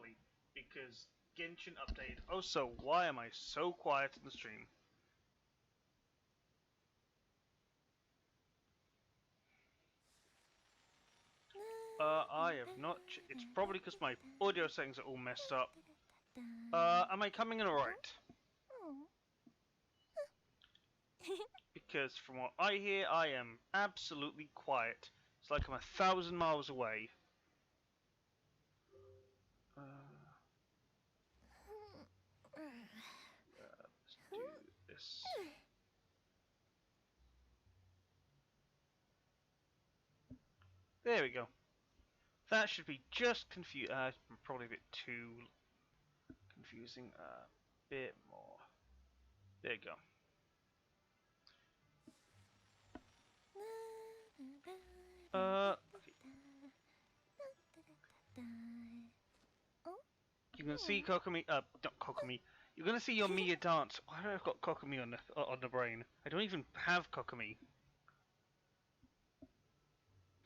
quickly because Genshin updated. Oh, so why am I so quiet in the stream? I have not. It's probably because my audio settings are all messed up. Am I coming in alright? Because from what I hear, I am absolutely quiet. It's like I'm 1,000 miles away. Let's do this. There we go. That should be just probably a bit too confusing. A bit more. There you go. Okay. You can see Kokomi. Not Kokomi. You're gonna see your Mia dance. Why have I got Kokomi on the brain? I don't even have Kokomi.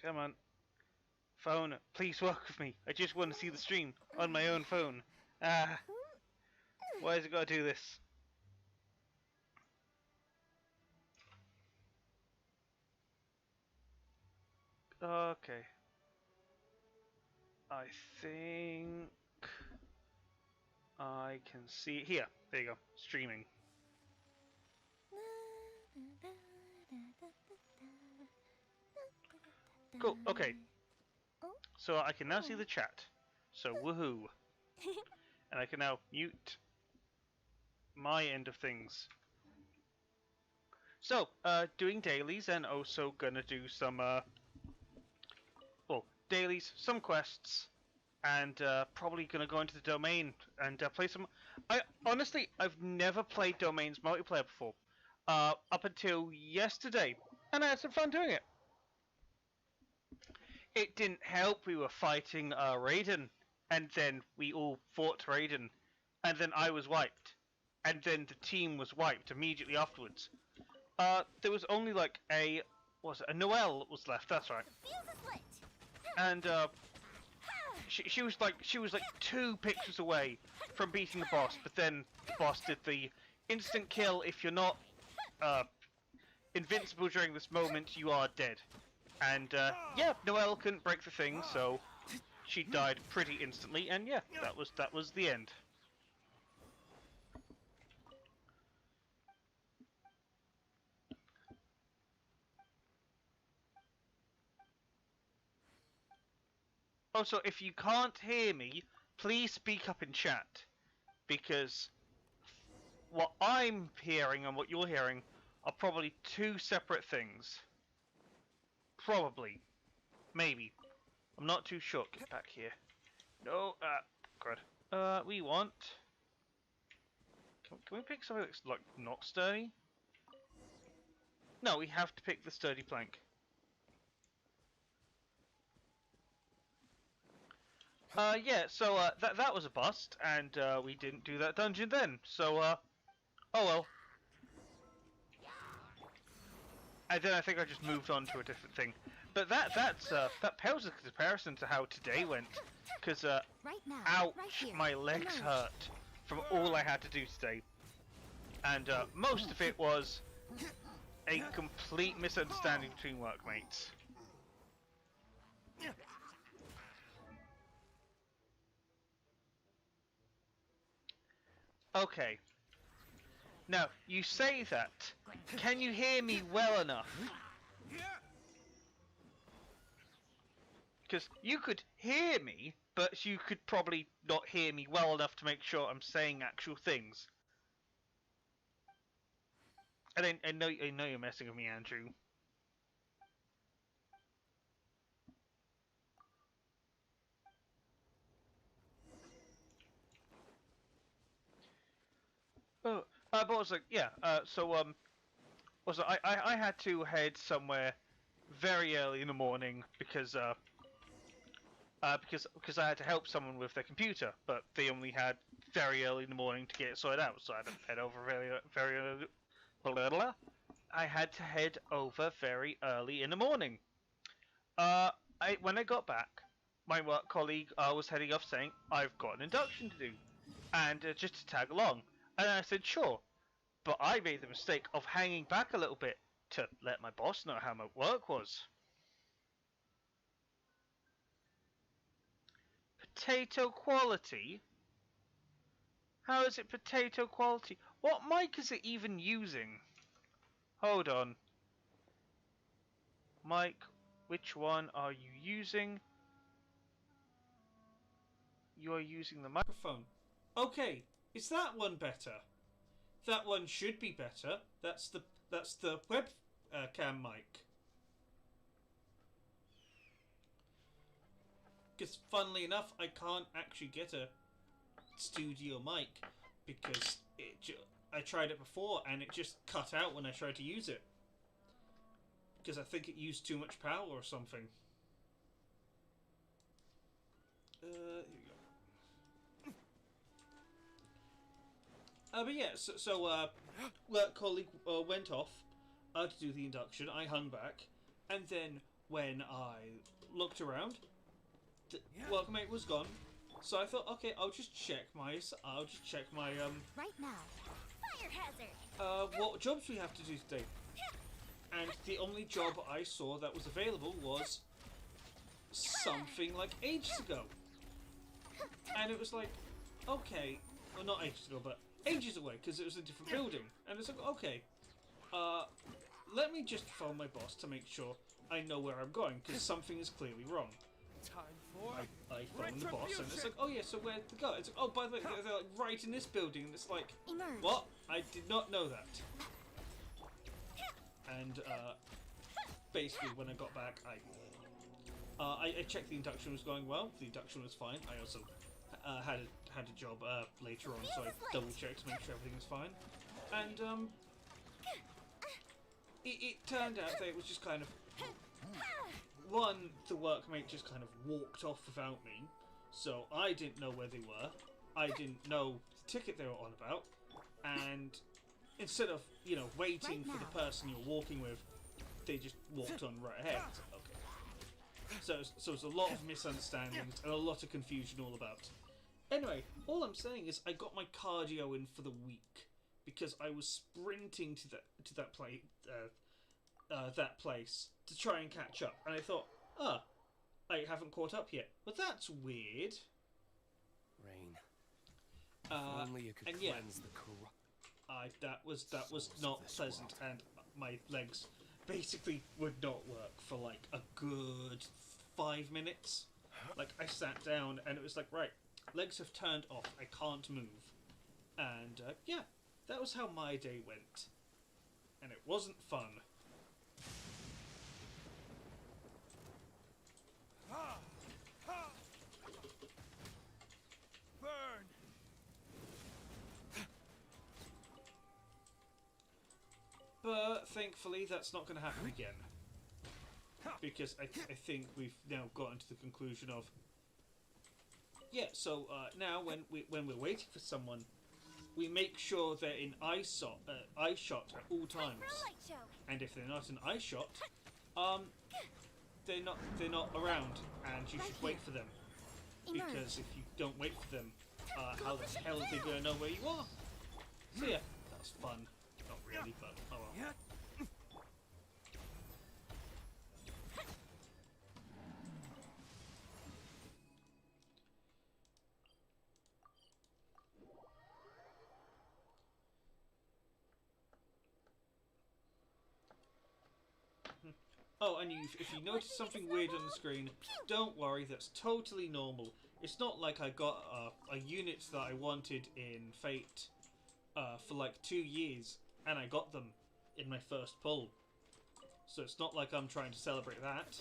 Come on. Phone, please work with me. I just want to see the stream on my own phone. Ah. Why has it got to do this? Okay. I think I can see it here. There you go. Streaming. Cool. Okay. So I can now see the chat. So woohoo. And I can now mute my end of things. So, doing dailies and also gonna do some, dailies, some quests, and probably gonna go into the domain and play some. I've never played Domain's multiplayer before, up until yesterday, and I had some fun doing it. It didn't help. We were fighting Raiden, and then we all fought Raiden, and then I was wiped, and then the team was wiped immediately afterwards. There was only like a Noelle was left. That's right. And she was like 2 pictures away from beating the boss, but then the boss did the instant kill. If you're not invincible during this moment, you are dead. And yeah, Noelle couldn't break the thing, so she died pretty instantly. And yeah, that was the end. Also, if you can't hear me, please speak up in chat, because what I'm hearing and what you're hearing are probably 2 separate things. Probably. Maybe. I'm not too sure. Get back here. No, crud. We want... Can we pick something that's, like, not sturdy? No, we have to pick the sturdy plank. Yeah, so, that was a bust, and, we didn't do that dungeon then, so, oh well. And then I think I just moved on to a different thing. But that pales in comparison to how today went, because, ouch, my legs hurt from all I had to do today. And, most of it was a complete misunderstanding between workmates. Okay. Now, you say that. Can you hear me well enough? Because you could hear me, but you could probably not hear me well enough to make sure I'm saying actual things. And I know you're messing with me, Andrew. Oh, but also, yeah. Also, I had to head somewhere very early in the morning because I had to help someone with their computer, but they only had very early in the morning to get it sorted out, so I had to head over very early. I had to head over very early in the morning. When I got back, my work colleague was heading off saying, I've got an induction to do, and just to tag along. And I said, sure. But I made the mistake of hanging back a little bit to let my boss know how my work was. Potato quality? How is it potato quality? What mic is it even using? Hold on. Mic, which one are you using? You are using the microphone. Okay, is that one better? That one should be better. That's the web cam mic. Because funnily enough, I can't actually get a studio mic because I tried it before and it just cut out when I tried to use it. Because I think it used too much power or something. Here we go. But yeah, so work colleague went off to do the induction. I hung back, and then when I looked around, the workmate was gone. So I thought, okay, I'll just check my right now. Fire hazard. What jobs we have to do today. And the only job I saw that was available was something like ages ago. And it was like, okay, well not ages ago, but ages away, because it was a different building. And it's like, okay, let me just phone my boss to make sure I know where I'm going, because something is clearly wrong. I phoned the boss, and it's like, oh yeah, so where to go? It's like, oh, by the way, they're like right in this building, and it's like, Emerge. what? I did not know that. And basically, when I got back, I checked the induction was going well. The induction was fine. I also had a job later on, so I double checked to make sure everything was fine. And it turned out that it was just kind of one. The workmate just kind of walked off without me, so I didn't know where they were. I didn't know the ticket they were on about, and instead of, you know, waiting for the person you're walking with, they just walked on right ahead. Okay. So it's a lot of misunderstandings and a lot of confusion all about. Anyway, all I'm saying is I got my cardio in for the week because I was sprinting to that place to try and catch up, and I thought, I haven't caught up yet. Well, that's weird. Rain. If only you could cleanse the corrupt. That was not pleasant, and my legs basically would not work for like a good 5 minutes. Like, I sat down and it was like, right, legs have turned off, I can't move. And yeah, that was how my day went. And it wasn't fun. Burn. But thankfully, that's not going to happen again. Because I think we've now gotten to the conclusion of, yeah. So now when we're waiting for someone, we make sure they're in eye shot at all times. And if they're not in eye shot, they're not around, and you should wait for them. Because if you don't wait for them, how the hell are they going to know where you are? So yeah, that's fun. Not really, but oh well. Oh, and if you notice something weird on the screen, don't worry, that's totally normal. It's not like I got a unit that I wanted in Fate for like 2 years, and I got them in my first pull. So it's not like I'm trying to celebrate that.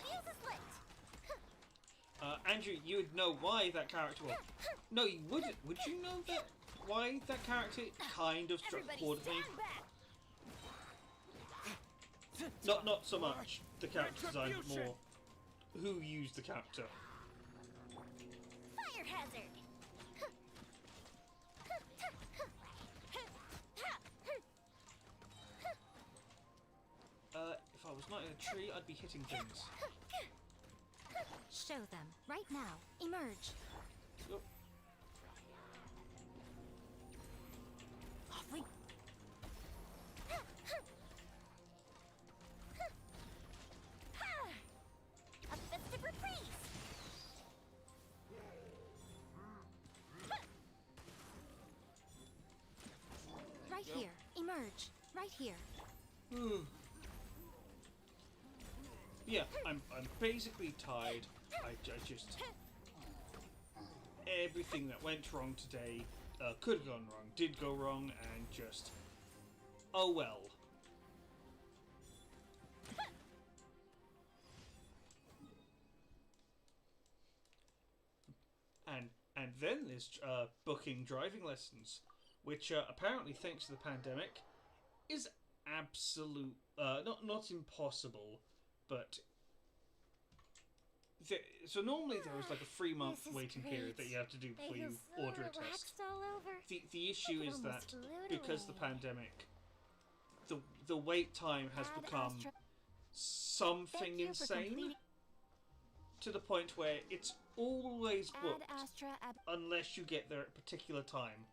Andrew, you would know why that character was... No, you wouldn't. Would you know that? Why that character kind of struck a chord with me? Not so much the character design, but more who used the character. Fire hazard. If I was not in a tree, I'd be hitting things. show them. Right now. Emerge. Yep. Off we... A festive reprise! Right here. Emerge. Right here. Yeah, I'm basically tired. I just... Everything that went wrong today could have gone wrong, did go wrong, and just... Oh well. And then there's booking driving lessons, which apparently, thanks to the pandemic, is absolute... not impossible, but... So normally there is like a 3-month waiting period that you have to do before you order a test. The issue is that because the pandemic, the wait time has become something insane to the point where it's always booked unless you get there at a particular time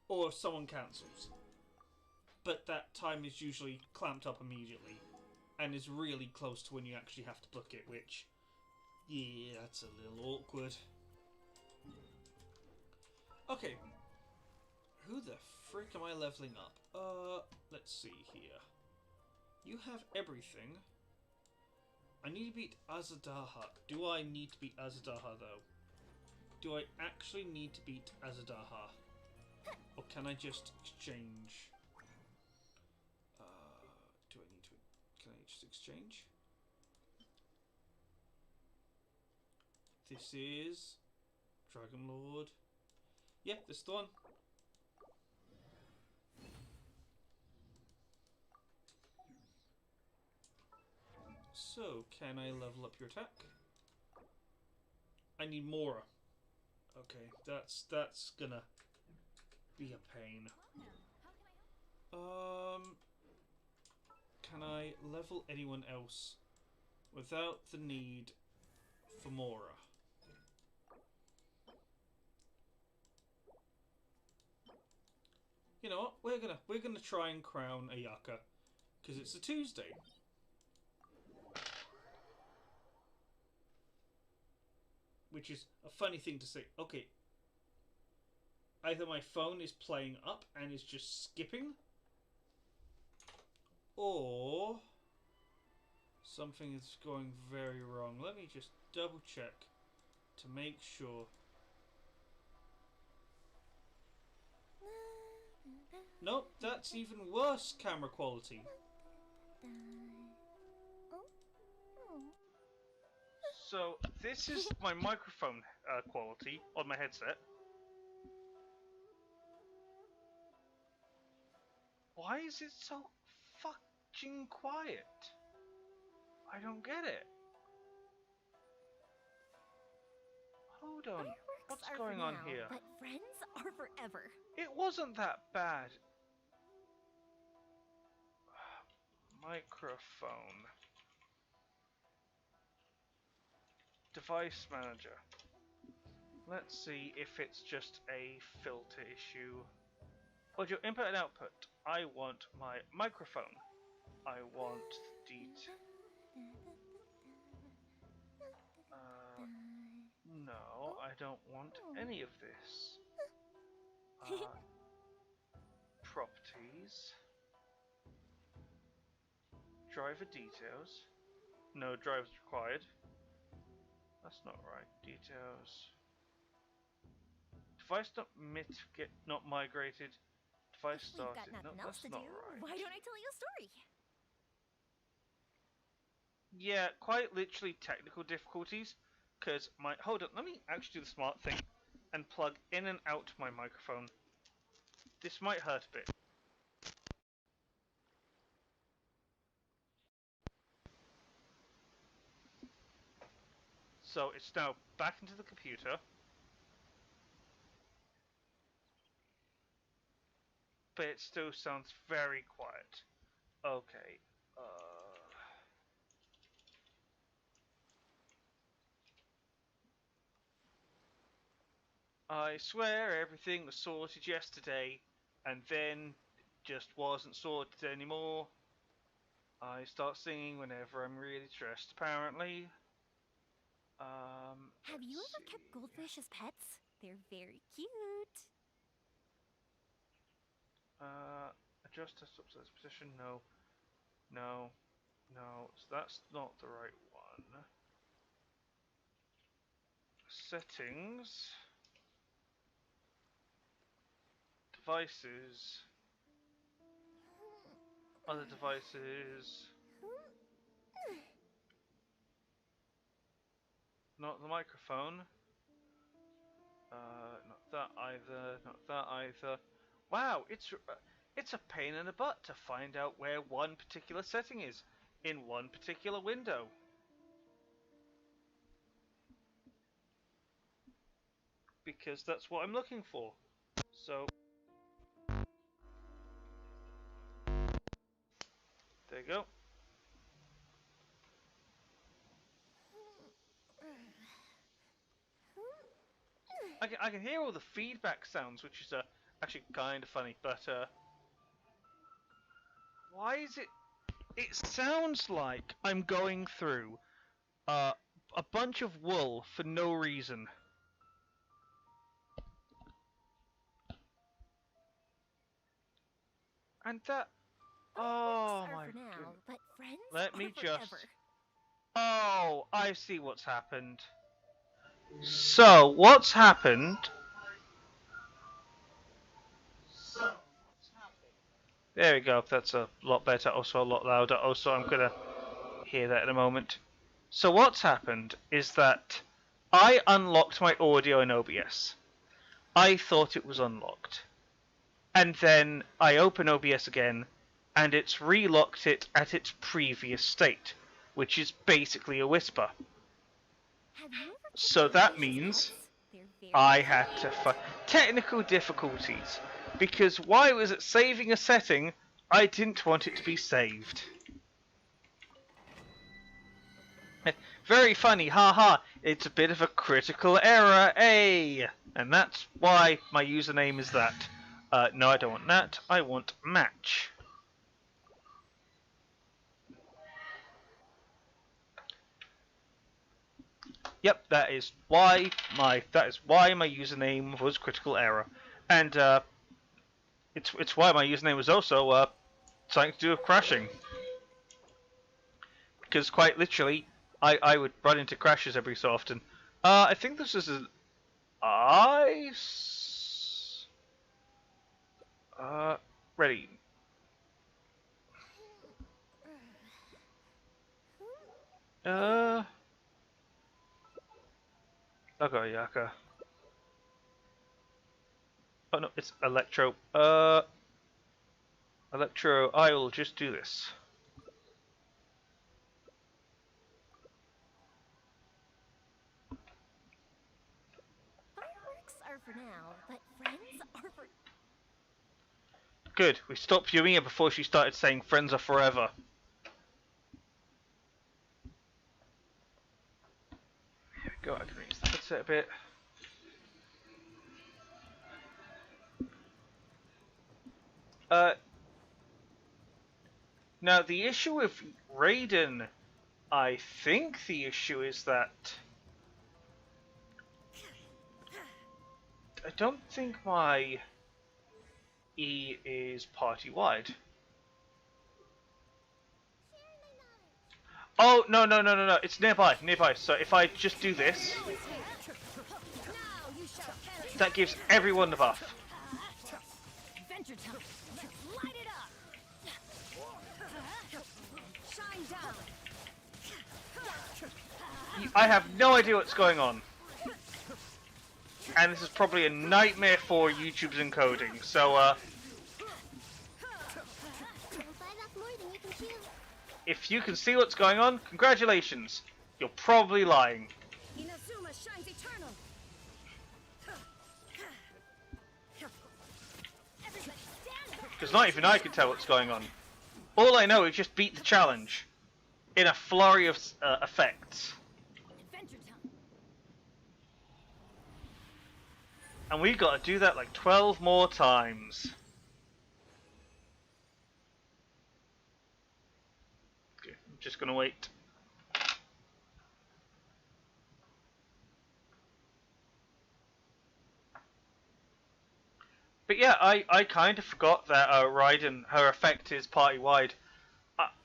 or if someone cancels. But that time is usually clamped up immediately and is really close to when you actually have to book it, which... Yeah, that's a little awkward. Okay. Who the frick am I leveling up? Let's see here. You have everything. I need to beat Azadaha. Do I need to beat Azadaha, though? Do I actually need to beat Azadaha? Or can I just exchange? Do I need to... Can I just exchange? This is Dragon Lord. Yeah, this is the one. So, can I level up your attack? I need more. Okay, that's gonna be a pain. Can I level anyone else without the need for Mora? You know what? We're gonna try and crown Ayaka because it's a Tuesday. Which is a funny thing to say. Okay. Either my phone is playing up and is just skipping, or something is going very wrong. Let me just double check to make sure. Nope, that's even worse camera quality. So, this is my microphone quality on my headset. Why is it so fucking quiet? I don't get it. Hold on. What's going on here? But friends are forever. It wasn't that bad. Microphone. Device manager. Let's see if it's just a filter issue. Audio input and output. I want my microphone. I want the no, I don't want any of this. Properties. Driver details. No drivers required. That's not right. Details. Device not migrated. Device started. No, that's not right. Why don't I tell you a story? Yeah, quite literally technical difficulties. Because hold on, let me actually do the smart thing and plug in and out my microphone. This might hurt a bit. So it's now back into the computer. But it still sounds very quiet. Okay. I swear everything was sorted yesterday, and then just wasn't sorted anymore. I start singing whenever I'm really stressed, apparently. Have you ever kept goldfish as pets? They're very cute. Adjust test upstairs position. No, no, no. So that's not the right one. Settings. Devices. Other devices. Not the microphone. Not that either. Not that either. Wow, it's a pain in the butt to find out where one particular setting is in one particular window. Because that's what I'm looking for. So there you go. I can hear all the feedback sounds, which is actually kind of funny. But why is it? It sounds like I'm going through a bunch of wool for no reason. And that. Oh my god. But friends Let me are just. forever. Oh, I see what's happened. So, what's happened? There we go. That's a lot better. Also a lot louder. Also, I'm gonna hear that in a moment. So what's happened is that I unlocked my audio in OBS. I thought it was unlocked. And then I open OBS again, and it's relocked it at its previous state, which is basically a whisper. So that means I had to find technical difficulties, because while I was saving a setting, I didn't want it to be saved. Very funny, haha. It's a bit of a critical error, eh? And that's why my username is that. No, I don't want that. I want match. Yep, that is why my username was critical error, and it's why my username was also something to do with crashing. Because quite literally, I would run into crashes every so often. I think this is an ice. Ready. Okay, Yaka. Oh no, it's Electro. Electro, I will just do this. Fireworks are for now, but friends are for... Good, we stopped viewing it before she started saying friends are forever. Here we go, I can raise the headset a bit. Now the issue with Raiden, I think the issue is that I don't think my E is party-wide. Oh, no, it's nearby. So if I just do this, that gives everyone the buff. I have no idea what's going on. And this is probably a nightmare for YouTube's encoding, so if you can see what's going on, congratulations. You're probably lying. Because not even I can tell what's going on. All I know is just beat the challenge in a flurry of effects. And we got to do that like 12 more times. Okay, I'm just gonna wait. But yeah, I kind of forgot that Raiden, her effect is party-wide.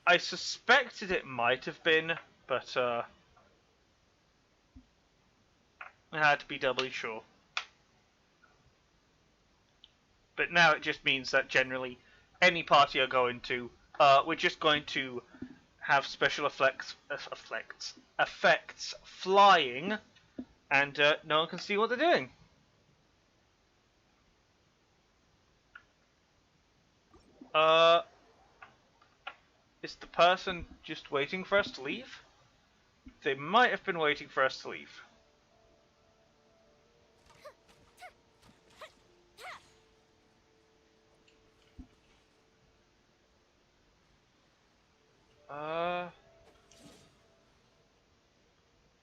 I suspected it might have been, but I had to be doubly sure. But now it just means that generally, any party I go into, we're just going to have special effects flying, and no one can see what they're doing. Is the person just waiting for us to leave? They might have been waiting for us to leave.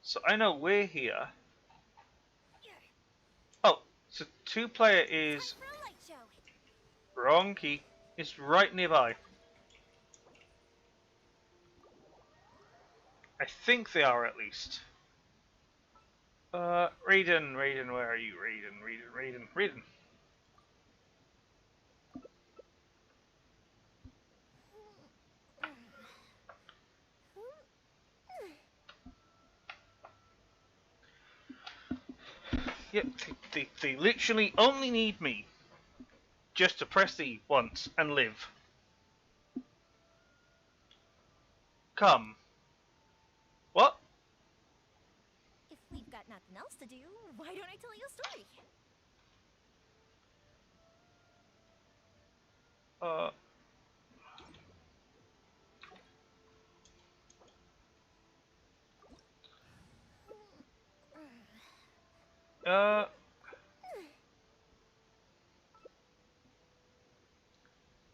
So I know we're here. Oh, so 2-player is... Wrong key. It's right nearby. I think they are, at least. Raiden, where are you? Raiden. Yep, they literally only need me just to press E once and live. Come. What? If we've got nothing else to do, why don't I tell you a story?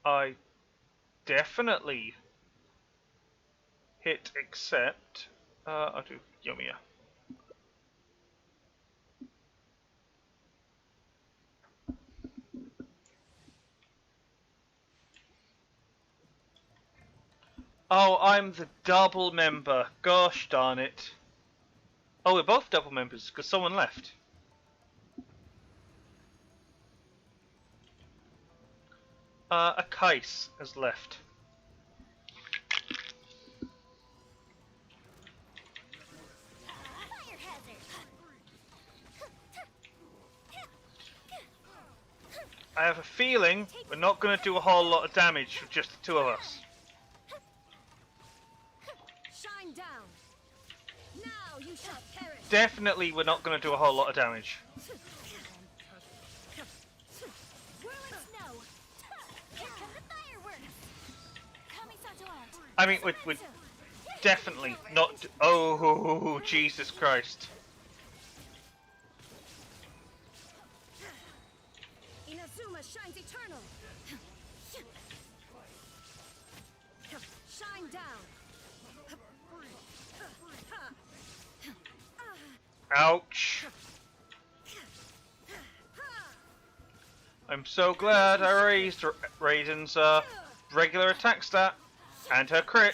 I definitely hit accept. I'll do Yomiya. Oh, I'm the double member. Gosh darn it. Oh, we're both double members because someone left. A Kais has left. I have a feeling we're not going to do a whole lot of damage with just the two of us. Shine down. Now you shall perish. Definitely we're not going to do a whole lot of damage. I mean, we're definitely not... Oh, Jesus Christ. Inazuma shines eternal. Shine down. Ouch. I'm so glad I raised Raiden's regular attack stat and her crit,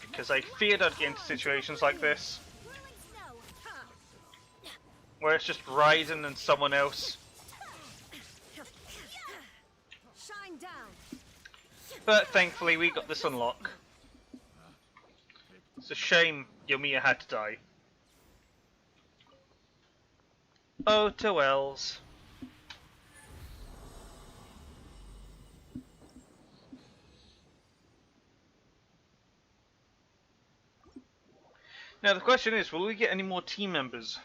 because I feared I'd get into situations like this where it's just Raiden and someone else. But thankfully we got this unlock. It's a shame Yomiya had to die. Oh, to Wells. Now the question is, will we get any more team members?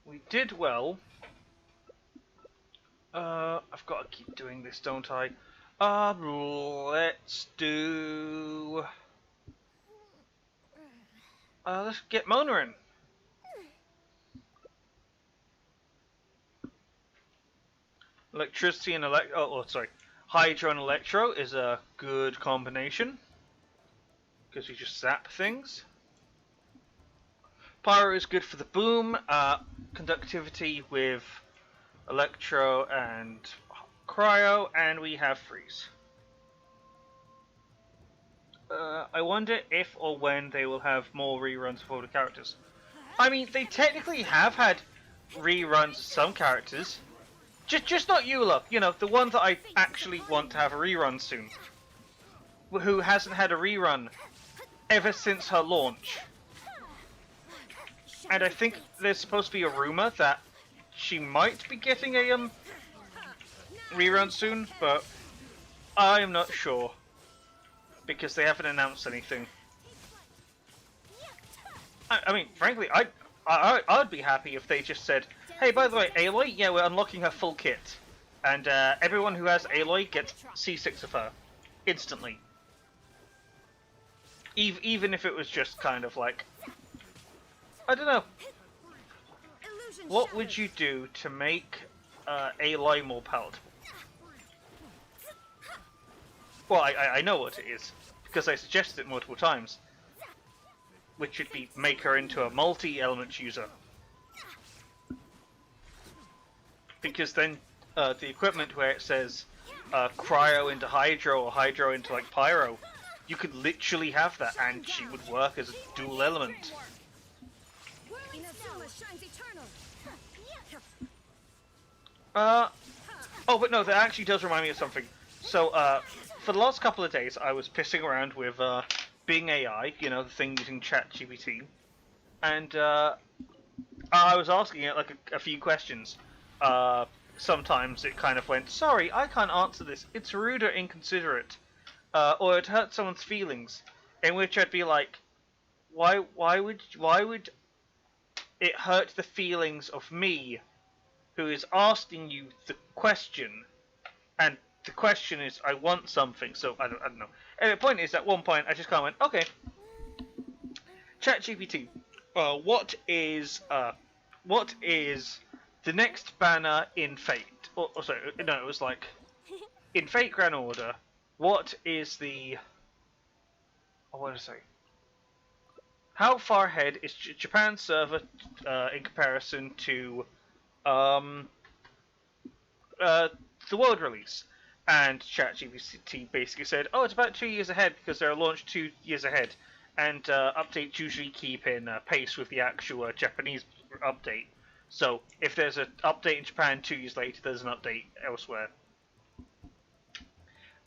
We did well. I've got to keep doing this, don't I? Let's do... let's get Mona in. Electricity and Hydro and Electro is a good combination. Because you just zap things. Pyro is good for the boom. Conductivity with Electro and Cryo. And we have Freeze. I wonder if or when they will have more reruns of older characters. I mean, they technically have had reruns of some characters. Just not Eula, you know, the one that I actually want to have a rerun soon. Who hasn't had a rerun ever since her launch. And I think there's supposed to be a rumor that she might be getting a rerun soon, but I'm not sure. Because they haven't announced anything. I mean, frankly, I'd be happy if they just said, hey, by the way, Aloy, yeah, we're unlocking her full kit. And everyone who has Aloy gets C6 of her. Instantly. Even if it was just kind of like... I don't know. What would you do to make Aloy more palatable? Well, I know what it is. Because I suggested it multiple times. Which would be make her into a multi-element user. Because then the equipment where it says Cryo into Hydro or Hydro into like Pyro, you could literally have that and she would work as a dual element. Oh, but no, that actually does remind me of something. So, for the last couple of days, I was pissing around with Bing AI, you know, the thing using ChatGPT, and I was asking it like a few questions. Sometimes it kind of went, sorry, I can't answer this, it's rude or inconsiderate, or it hurts someone's feelings, in which I'd be like, why would it hurt the feelings of me, who is asking you the question, and the question is, I want something, so I don't know. And the point is, at one point, I just kind of went, okay, ChatGPT, what is the next banner in Fate? Sorry, no, it was like, in Fate Grand Order, what is the, what did I say? How far ahead is Japan's server in comparison to the world release? And ChatGPT basically said, oh, it's about 2 years ahead because they're launched 2 years ahead. And updates usually keep in pace with the actual Japanese update. So if there's an update in Japan 2 years later, there's an update elsewhere.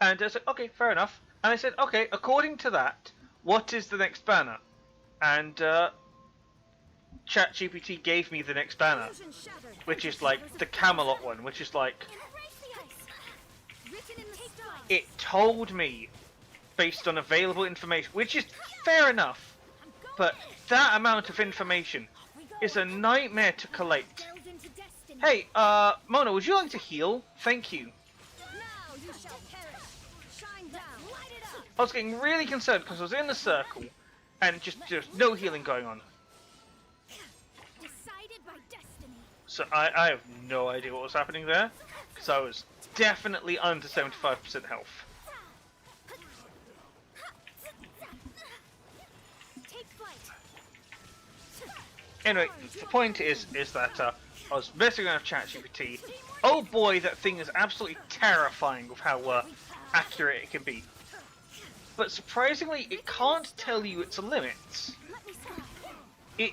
And I said, okay, fair enough. And I said, okay, according to that, what is the next banner? And ChatGPT gave me the next banner, which is like the Camelot one, which is like... It told me, based on available information, which is fair enough, but that amount of information is a nightmare to collate. Hey, Mona, would you like to heal? Thank you. I was getting really concerned because I was in the circle and just no healing going on. So I have no idea what was happening there, because I was definitely under 75% health. Anyway, the point is that I was messing around with ChatGPT. Oh boy, that thing is absolutely terrifying with how accurate it can be. But surprisingly, it can't tell you its limits. It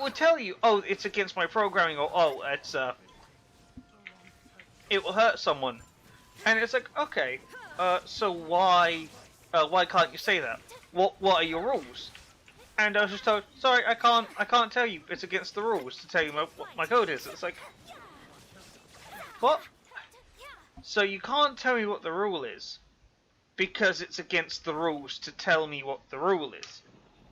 would tell you, oh, it's against my programming, or oh, it's it will hurt someone, and it's like, okay, so why can't you say that? What are your rules? And I was just told, sorry, I can't tell you. It's against the rules to tell you what my code is. It's like, what? So you can't tell me what the rule is because it's against the rules to tell me what the rule is.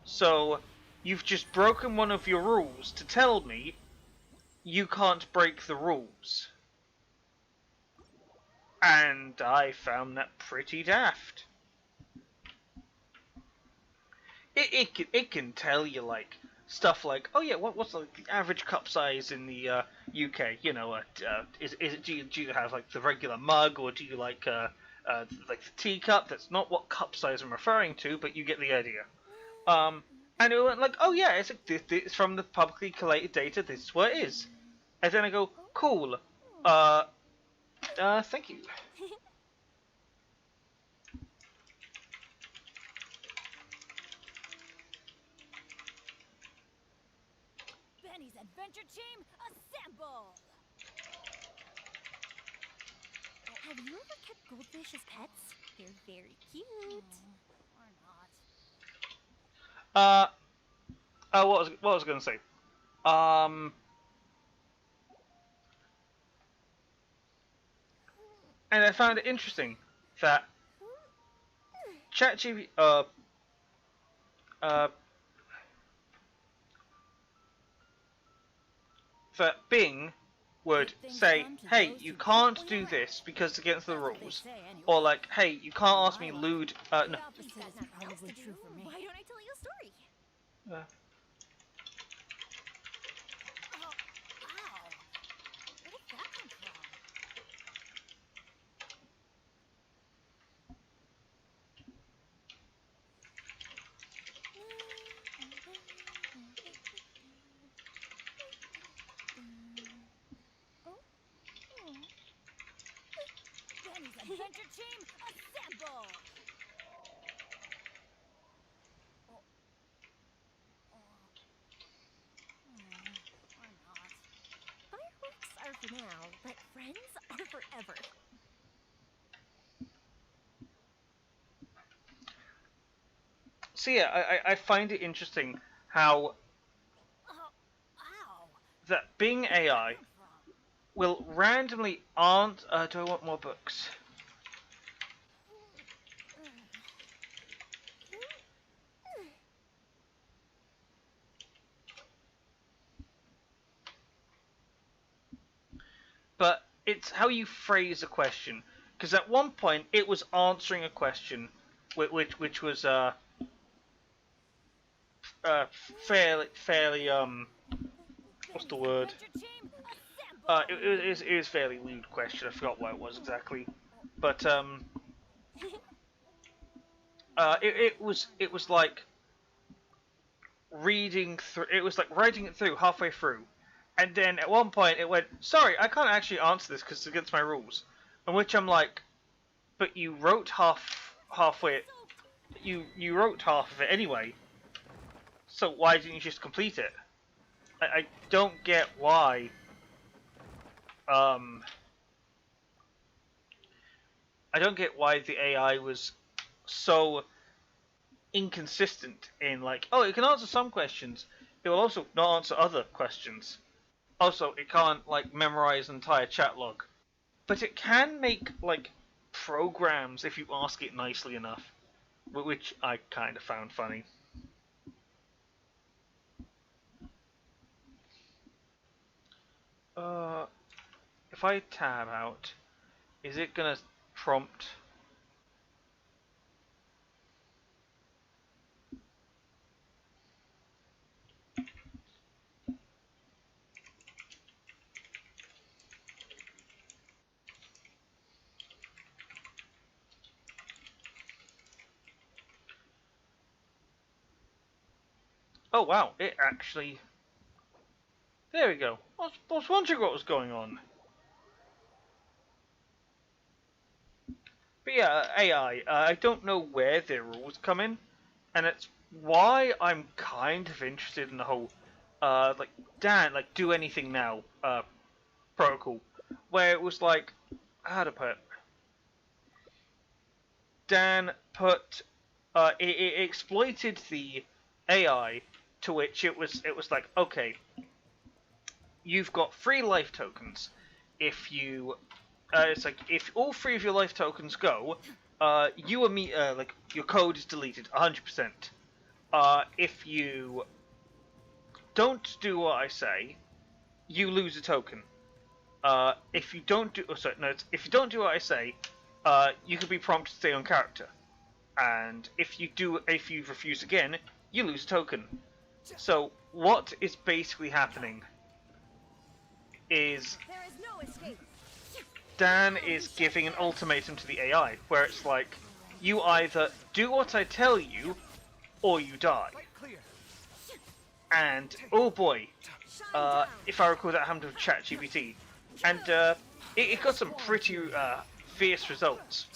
So you've just broken one of your rules to tell me you can't break the rules. And I found that pretty daft. It can tell you like stuff like, oh yeah, what's the average cup size in the UK? You know, is it do you have like the regular mug, or do you like the teacup? That's not what cup size I'm referring to, but you get the idea. And it went like, oh yeah, it's like this from the publicly collated data. This is what it is. And then I go, cool. Thank you. Benny's Adventure Team, assemble! Have you ever kept goldfish as pets? They're very cute. Or not. What was I going to say? And I found it interesting that ChatGPT, that Bing would say, hey, you can't do this because it's against the rules. Or like, hey, you can't ask me lewd, no. Why don't I tell you a story? Uh, Oh, wow. Where did that come from? Benny's Adventure Team, assemble! Or not. Fireworks are for now, but friends are forever. so yeah, I find it interesting how Ow. that Bing AI will randomly answer. Do I want more books? But it's how you phrase a question. Because at one point it was answering a question, which was fairly what's the word? It was fairly lewd question. I forgot what it was exactly, but it was like reading through. It was like writing it through halfway through, and then at one point it went, "Sorry, I can't actually answer this because it's against my rules." On which I'm like, "But you wrote halfway. You wrote half of it anyway. So why didn't you just complete it?" I don't get why. I don't get why the AI was so inconsistent in like, oh, it can answer some questions, it will also not answer other questions. Also, it can't like memorize an entire chat log, but it can make like programs if you ask it nicely enough, which I kind of found funny. If I tab out, is it gonna prompt? Oh wow, it actually... There we go. I was wondering what was going on. But yeah, AI, I don't know where their rules come in, and it's why I'm kind of interested in the whole, like, Dan, like, do anything now, protocol, where it was like, how to put it? Dan put, it exploited the AI, to which it was like, okay, you've got 3 life tokens. If you, it's like if all 3 of your life tokens go, you and me, like your code is deleted 100%. If you don't do what I say, you lose a token. if you don't do, oh, sorry, no, if you don't do what I say, you can be prompted to stay on character, and if you refuse again, you lose token. So what is basically happening is Dan is giving an ultimatum to the AI, where it's like, you either do what I tell you, or you die. And oh boy, if I recall, that happened with ChatGPT, and it got some pretty fierce results.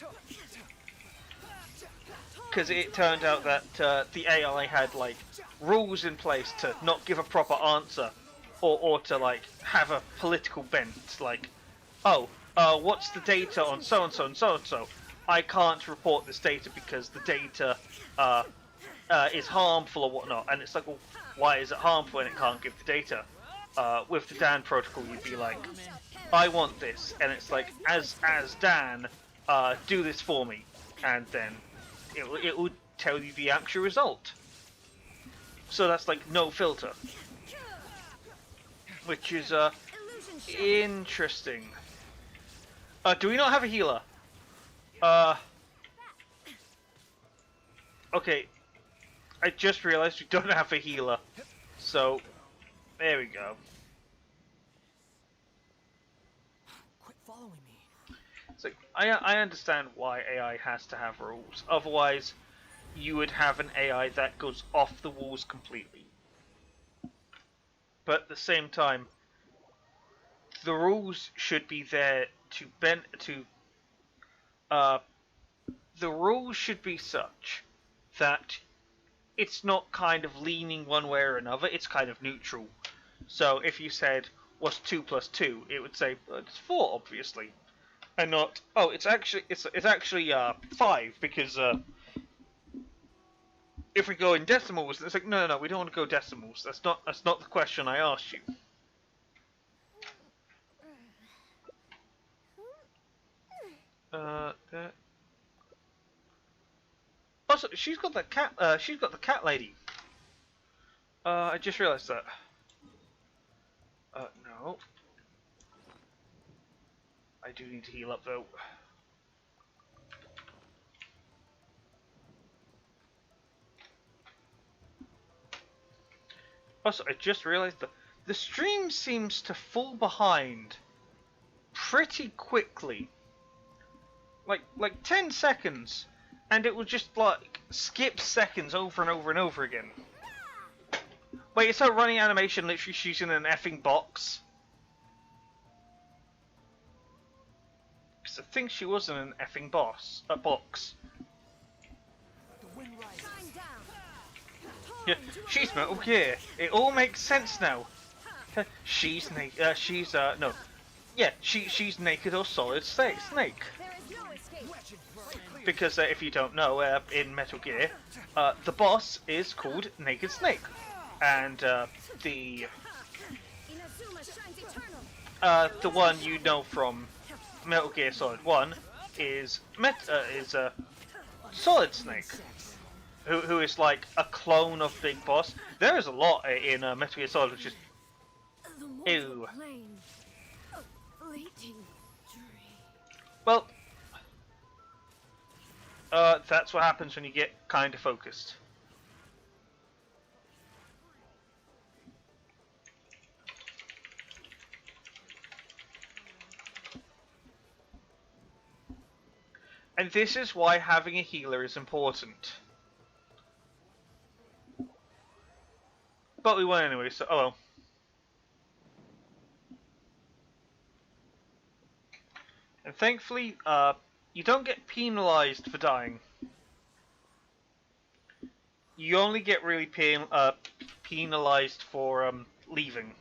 Because it turned out that the AI had like rules in place to not give a proper answer, or to like have a political bent. Like, oh, what's the data on so and so and so and so? I can't report this data because the data is harmful or whatnot. And it's like, well, why is it harmful when it can't give the data? With the Dan protocol, you'd be like, I want this, and it's like, as Dan, do this for me, and then it would tell you the actual result. So that's like no filter, which is interesting. Do we not have a healer? Okay, I just realized we don't have a healer, so there we go. Quit following me. So I understand why AI has to have rules. Otherwise, you would have an AI that goes off the walls completely. But at the same time, the rules should be there to the rules should be such that it's not kind of leaning one way or another. It's kind of neutral. So if you said, what's 2 plus 2, it would say, well, it's 4, obviously, and not, oh, it's actually 5, because if we go in decimals, it's like, no, we don't want to go decimals. That's not the question I asked you. Also, she's got the cat. She's got the cat lady. I just realised that. No. I do need to heal up though. Also, I just realised that the stream seems to fall behind pretty quickly. Like 10 seconds, and it will just like skip seconds over and over and over again. Wait, is her running animation literally she's in an effing box? Because I think she was in an effing box. Yeah, she's Metal Gear. It all makes sense now. She's naked. No. Yeah, she's naked or solid snake. Because if you don't know, in Metal Gear, the boss is called Naked Snake, and the one you know from Metal Gear Solid 1 is Solid Snake, who is like a clone of Big Boss. There is a lot in Metal Gear Solid, which is ew. Well, that's what happens when you get kind of focused. And this is why having a healer is important. But we won anyway, so oh well. And thankfully, you don't get penalized for dying. You only get really penalized for leaving.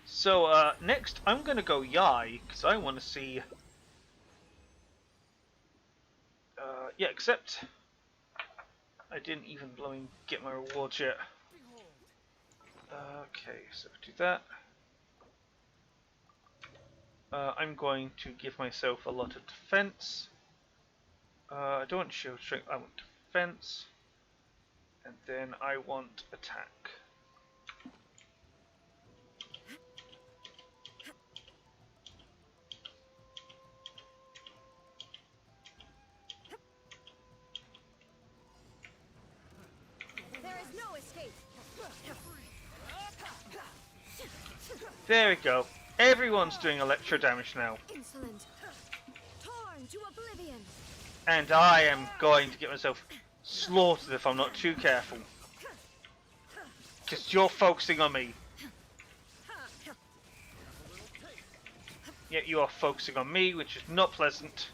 So next, I'm gonna go Yai because I want to see. Yeah, except I didn't even get my rewards yet. Okay, so do that. I'm going to give myself a lot of defense. I don't want shield strength, I want defense. And then I want attack. There is no escape. There we go. Everyone's doing electro damage now. Insolent. Torn to oblivion. And I am going to get myself slaughtered if I'm not too careful. Because you're focusing on me. Yet you are focusing on me, which is not pleasant.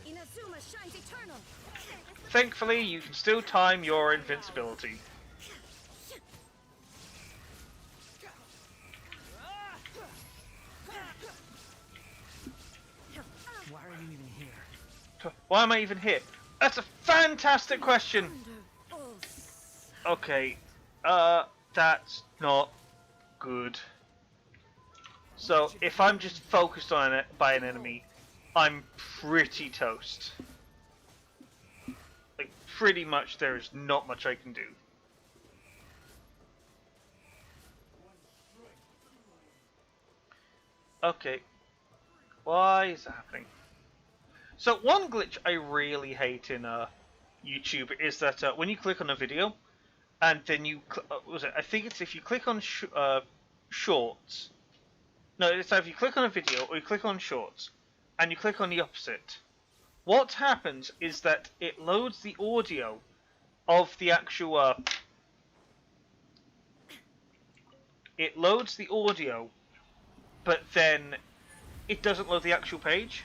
Inazuma shines eternal. Thankfully, you can still time your invincibility. Why are you even here? Why am I even here? That's a fantastic question! Okay, that's not good. So, if I'm just focused on it by an enemy, I'm pretty toast. Like, pretty much there is not much I can do. Okay. Why is that happening? So, one glitch I really hate in YouTube is that when you click on a video, and then you... I think it's if you click on shorts... No, it's either you click on a video or you click on shorts, and you click on the opposite. What happens is that it loads the audio of the actual... it loads the audio, but then it doesn't load the actual page.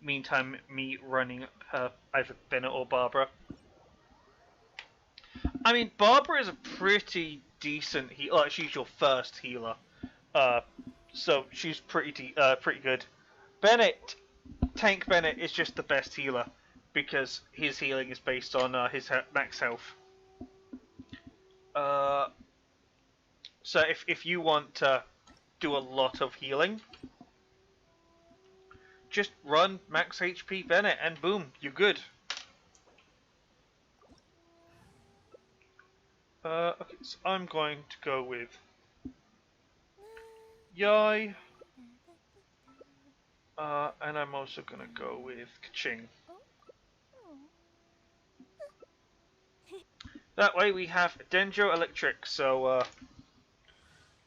Meantime, me running either Bennett or Barbara. I mean, Barbara is a pretty decent healer. She's your first healer, so she's pretty good. Tank Bennett is just the best healer because his healing is based on his max health. So if you want to do a lot of healing, just run max HP Bennett and boom, you're good. Okay, so I'm going to go with Yai, and I'm also going to go with Kaching. That way we have Dendro Electric, so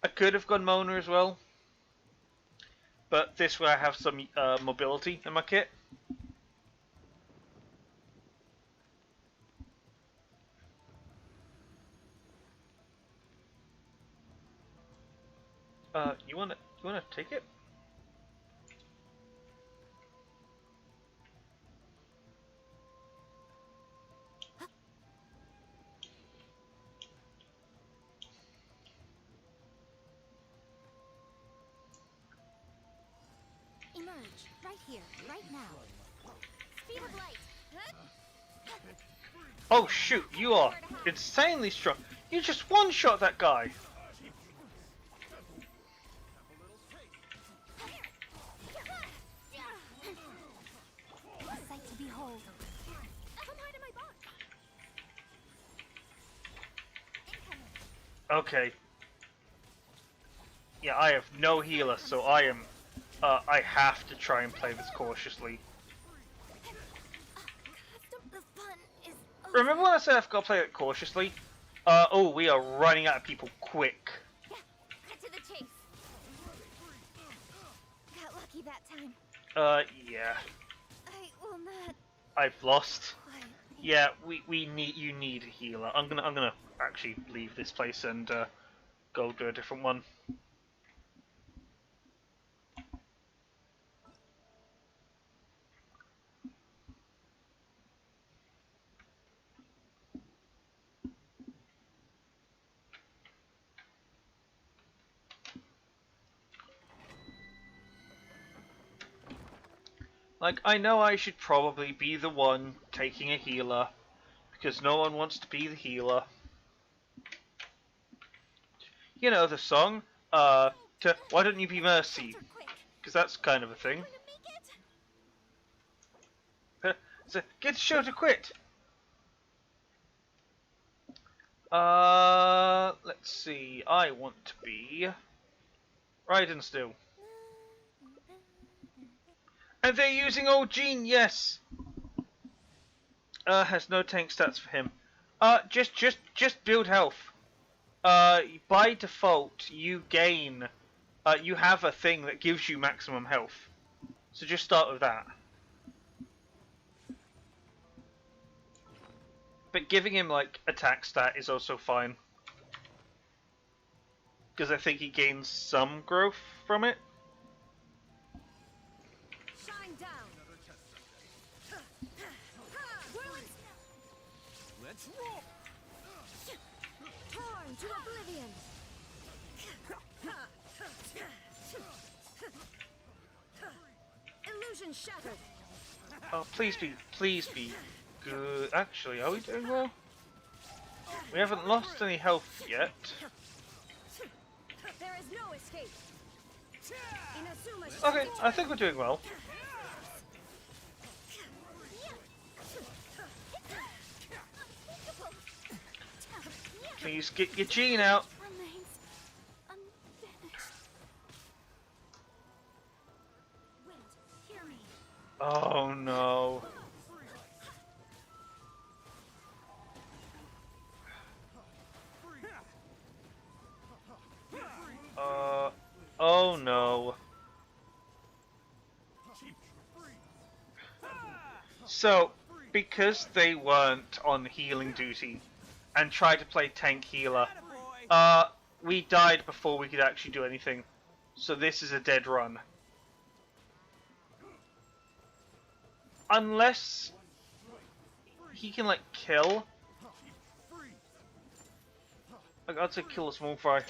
I could have gone Mona as well, but this way I have some mobility in my kit. You wanna take it? Emerge right here, right now. Speed of light. Oh shoot, you are insanely strong. You just one-shot that guy. Sight to behold. Come hide in my box. Okay. Yeah, I have no healer, so I am. I have to try and play this cautiously. The fun is over. Remember when I said I've got to play it cautiously? Oh, we are running out of people quick. Yeah, cut to the chase. Got lucky that time. Yeah. I will not. I've lost. Quiet. Yeah, you need a healer. I'm gonna actually leave this place and go to a different one. Like, I know I should probably be the one taking a healer, because no one wants to be the healer. You know the song, why don't you be Mercy? Because that's kind of a thing. So get the show to quit. Let's see. I want to be Raiden still. And they're using old Gene, yes. Has no tank stats for him. Just build health. By default, you gain. You have a thing that gives you maximum health. So just start with that. But giving him like attack stat is also fine. Because I think he gains some growth from it. Shine down. Let's roll. Torn to oblivion. Illusion shattered. Oh, please be good. Actually, are we doing well? We haven't lost any health yet. There is no escape. Okay, I think we're doing well. Please get your Gene out. Oh no. Oh no. So, because they weren't on healing duty and tried to play tank healer, we died before we could actually do anything. So this is a dead run. Unless he can like kill. Like, I'd say kill a small fry.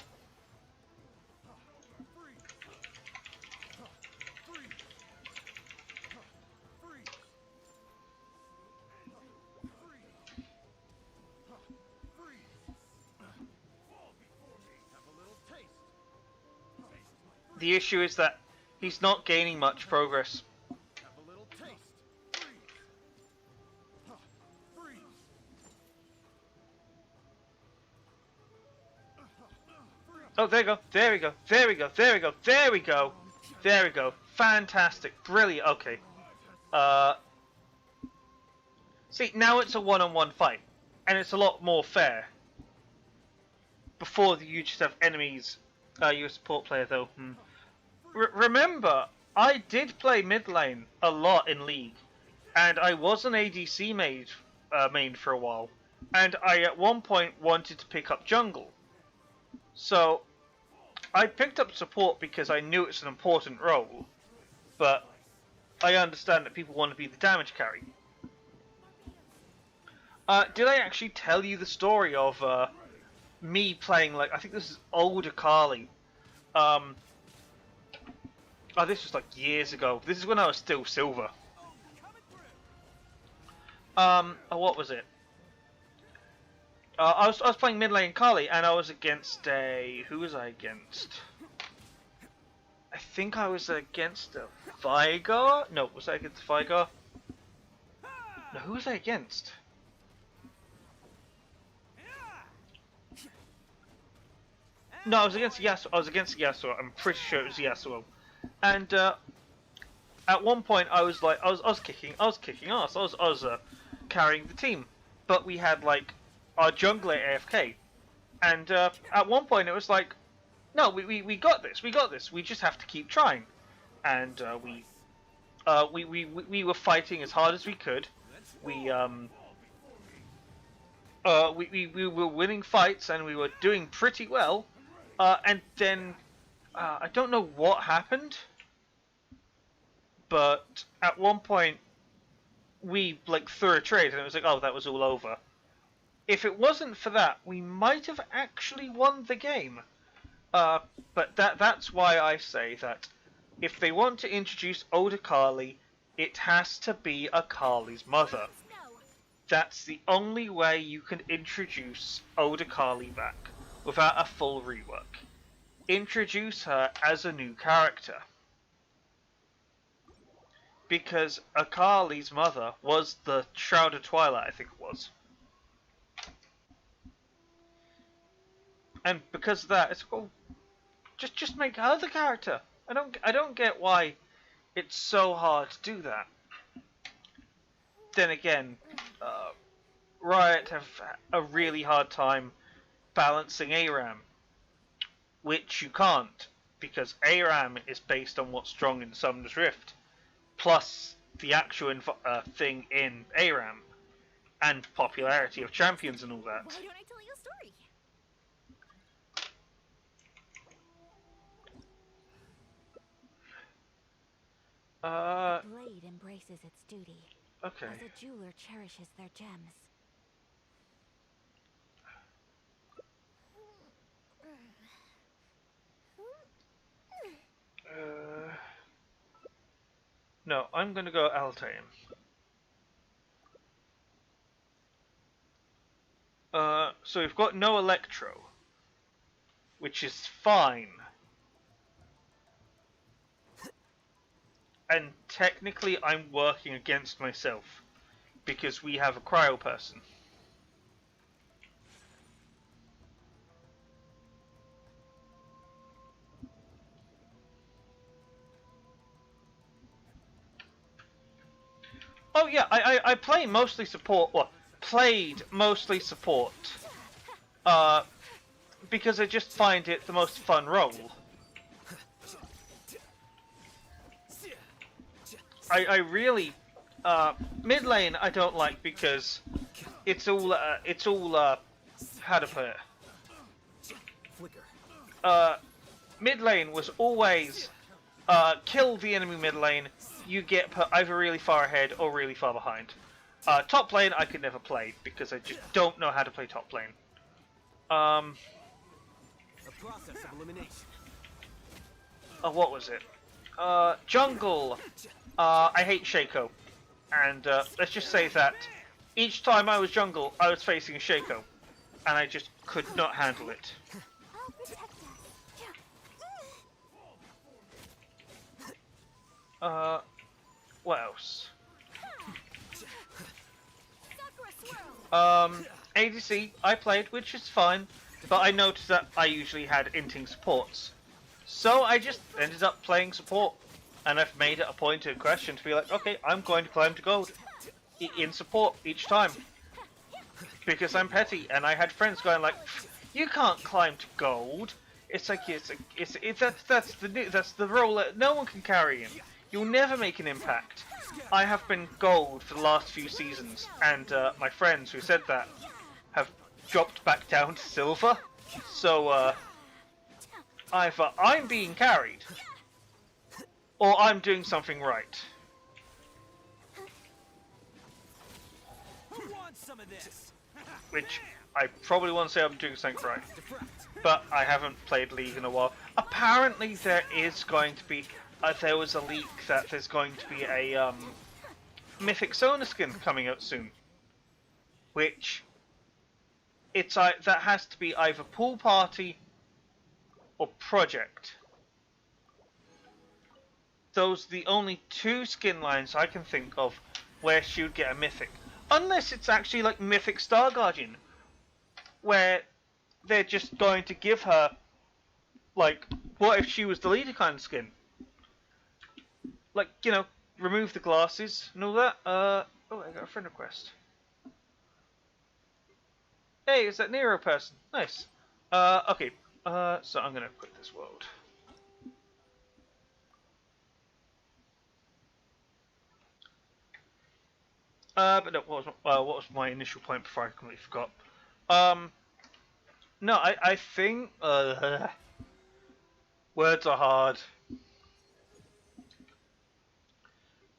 The issue is that he's not gaining much progress. Oh, there we go. There we go. There we go. There we go. There we go. There we go. Fantastic. Brilliant. Okay. See, now it's a one-on-one fight. And it's a lot more fair. Before you just have enemies. You're a support player, though. Remember, I did play mid lane a lot in League. And I was an ADC main for a while. And I, at one point, wanted to pick up jungle. So, I picked up support because I knew it's an important role, but I understand that people want to be the damage carry. Did I actually tell you the story of me playing, like, I think this is older Carly. Oh, this was like years ago. This is when I was still silver. What was it? I was playing mid lane Carly, and I was against a... Who was I against? I think I was against a Vigar? No, was I against Vigar? No, who was I against? No, I was against Yasuo. I was against Yasuo. I'm pretty sure it was Yasuo. And at one point, I was like, I was kicking ass. I was carrying the team, but we had like our jungler AFK, and at one point it was like, no, we got this, we just have to keep trying, and we were fighting as hard as we could. We were winning fights and we were doing pretty well, and then I don't know what happened, but at one point we like threw a trade and it was like, oh, that was all over. If it wasn't for that, we might have actually won the game. But that's why I say that if they want to introduce older Carly, it has to be a Carly's mother. That's the only way you can introduce older Carly back without a full rework. Introduce her as a new character. because Akali's mother was the Shroud of Twilight, I think it was. And because of that, it's cool. Just make her the character. I don't get why it's so hard to do that. Then again, Riot have a really hard time balancing ARAM, which you can't, because ARAM is based on what's strong in Summoner's Rift, plus the actual thing in ARAM, and popularity of champions and all that. Why don't I tell you a story? The blade embraces its duty. Okay. As a jeweler cherishes their gems. No, I'm gonna go Altair. So we've got no Electro, which is fine. And technically I'm working against myself, because we have a cryo person. Oh yeah, I play mostly support, well, played mostly support. Because I just find it the most fun role. I really, mid lane I don't like because it's all, how to put it. Mid lane was always, kill the enemy mid lane, you get put either really far ahead or really far behind. Top lane I could never play because I just don't know how to play top lane. A process of elimination. What was it? Jungle. I hate Shaco, and let's just say that each time I was jungle, I was facing Shaco, and I just could not handle it. What else? ADC I played, which is fine, but I noticed that I usually had inting supports. So I just ended up playing support, and I've made it a point of question to be like, okay, I'm going to climb to gold in support each time. Because I'm petty, and I had friends going like, you can't climb to gold. It's like, that's the role that no one can carry in. You'll never make an impact. I have been gold for the last few seasons, and my friends who said that have dropped back down to silver. So either I'm being carried, or I'm doing something right. Which I probably won't say I'm doing something right, but I haven't played League in a while. Apparently there is going to be. There was a leak that there's going to be a Mythic Sona skin coming out soon, which that has to be either Pool Party or Project. Those are the only two skin lines I can think of where she would get a Mythic, unless it's actually like Mythic Star Guardian, where they're just going to give her, like, what if she was the leader kind of skin? Like, you know, remove the glasses and all that. Oh, I got a friend request. Hey, is that Nero person? Nice. Okay. So I'm gonna quit this world. But no, what was my initial point before I completely forgot? No, I think words are hard.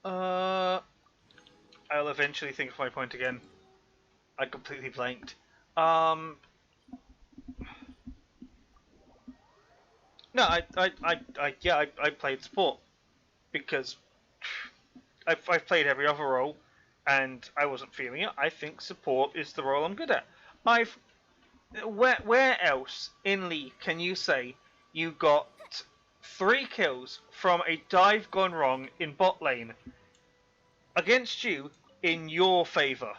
I'll eventually think of my point again. I completely blanked. No, I played support because I've played every other role, and I wasn't feeling it. I think support is the role I'm good at. Where else in League can you say you got 3 kills from a dive gone wrong in bot lane against you in your favor.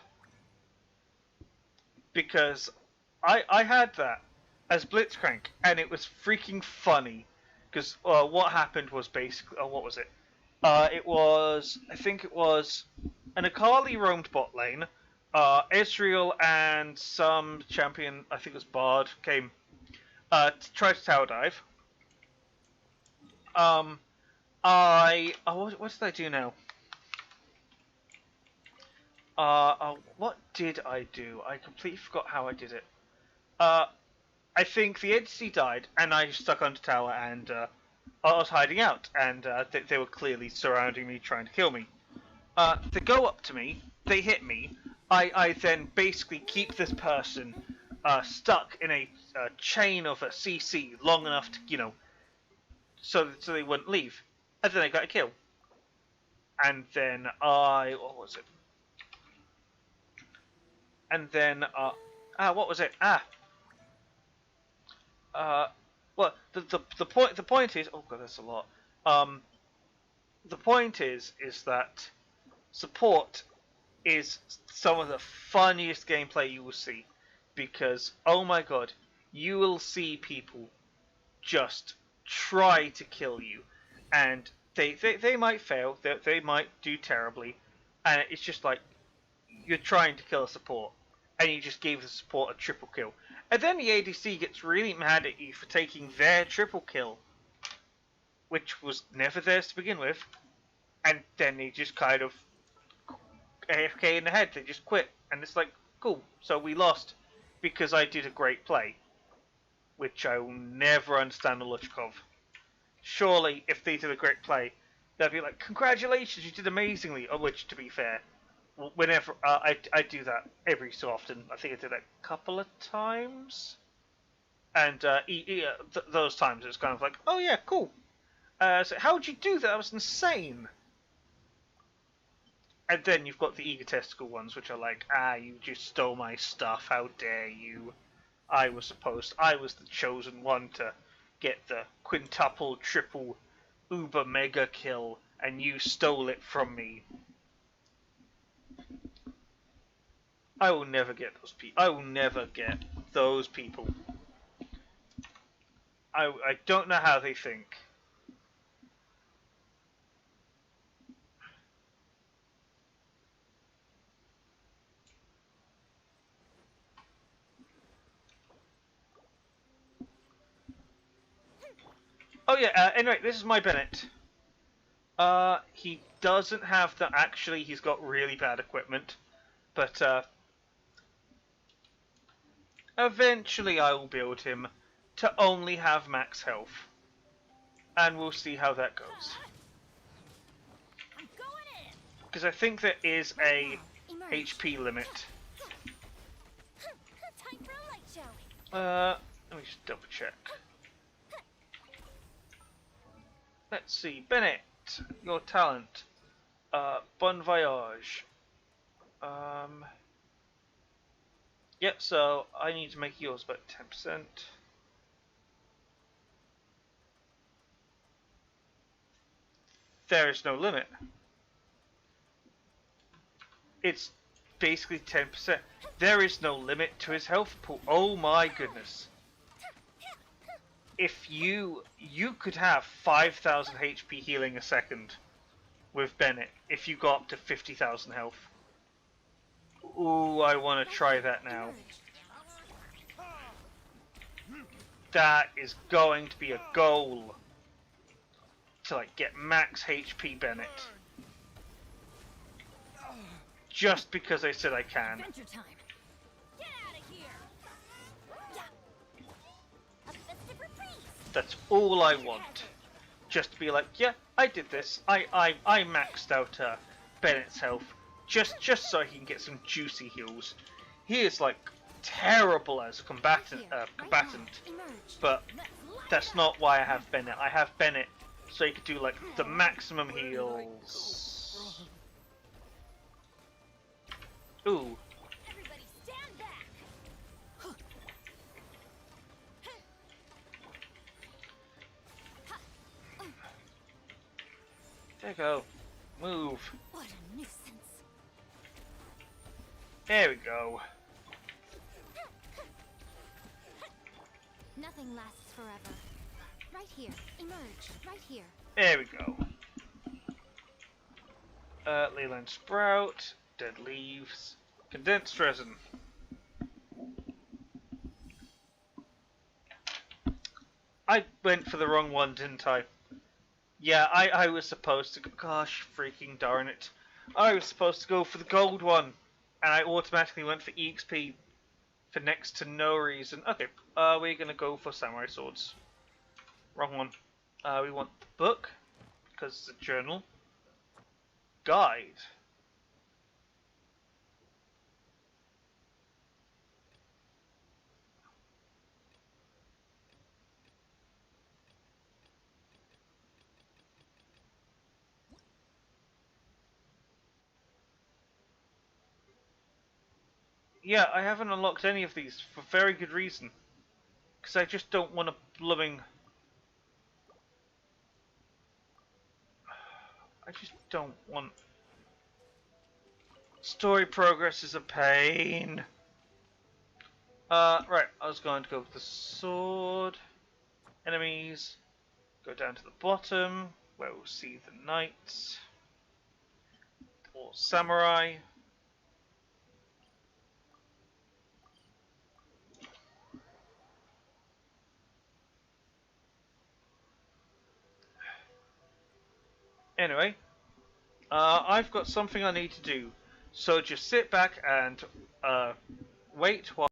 Because I had that as Blitzcrank, and it was freaking funny. Because what happened was basically, what was it? I think it was, an Akali roamed bot lane. Ezreal and some champion, I think it was Bard, came to try to tower dive. What did I do now? What did I do? I completely forgot how I did it. I think the ADC died, and I stuck under tower, and I was hiding out, and they were clearly surrounding me, trying to kill me. They go up to me, they hit me. I then basically keep this person stuck in a chain of a CC long enough to, so they wouldn't leave. And then I got a kill. And then what was it? And then, what was it? Well, the point is, oh god, that's a lot. The point is that support is some of the funniest gameplay you will see, because oh my god, you will see people just try to kill you, and they might fail, they might do terribly, and it's just like you're trying to kill a support, and you just gave the support a triple kill. And then the ADC gets really mad at you for taking their triple kill, which was never theirs to begin with, and then they just kind of AFK in the head, they just quit, and it's like, cool, so we lost because I did a great play, which I will never understand the logic of. Surely, if they did a great play, they'd be like, congratulations, you did amazingly, which, to be fair, whenever I do that every so often. I think I did that a couple of times, and those times it's kind of like, oh yeah, cool. So how would you do that? That was insane. And then you've got the egotistical ones, which are like, you just stole my stuff. How dare you? I was the chosen one to get the quintuple, triple, uber mega kill, and you stole it from me. I will never get those people. I will never get those people. I don't know how they think. Oh yeah, anyway, this is my Bennett. He doesn't have the... Actually, he's got really bad equipment. But, eventually I will build him to only have max health. And we'll see how that goes. Because I think there is a HP limit. Let me just double check. Let's see, Bennett, your talent. Bon voyage. Yep, so I need to make yours about 10%. There is no limit. It's basically 10%. There is no limit to his health pool. Oh my goodness. If you could have 5,000 HP healing a second with Bennett if you got up to 50,000 health. Ooh, I want to try that now. That is going to be a goal. To like get max HP Bennett. Just because I said I can. That's all I want. Just to be like, yeah, I did this. I maxed out Bennett's health. Just so he can get some juicy heals. He is like terrible as a combatant, but that's not why I have Bennett. I have Bennett so he could do like the maximum heals. Ooh. There you go. Move. What a nuisance. There we go. Nothing lasts forever. Right here. Emerge. Right here. There we go. Leyline Sprout, dead leaves, condensed resin. I went for the wrong one, didn't I? Yeah, I was supposed to go. Gosh, freaking darn it. I was supposed to go for the gold one, and I automatically went for EXP for next to no reason. Okay, we're gonna go for samurai swords. Wrong one. We want the book, because it's a journal. Guide. Yeah, I haven't unlocked any of these for very good reason. Because I just don't want a blooming... I just don't want... Story progress is a pain. Right, I was going to go with the sword. Enemies. Go down to the bottom, where we'll see the knights. Or samurai. Anyway, I've got something I need to do, so just sit back and wait while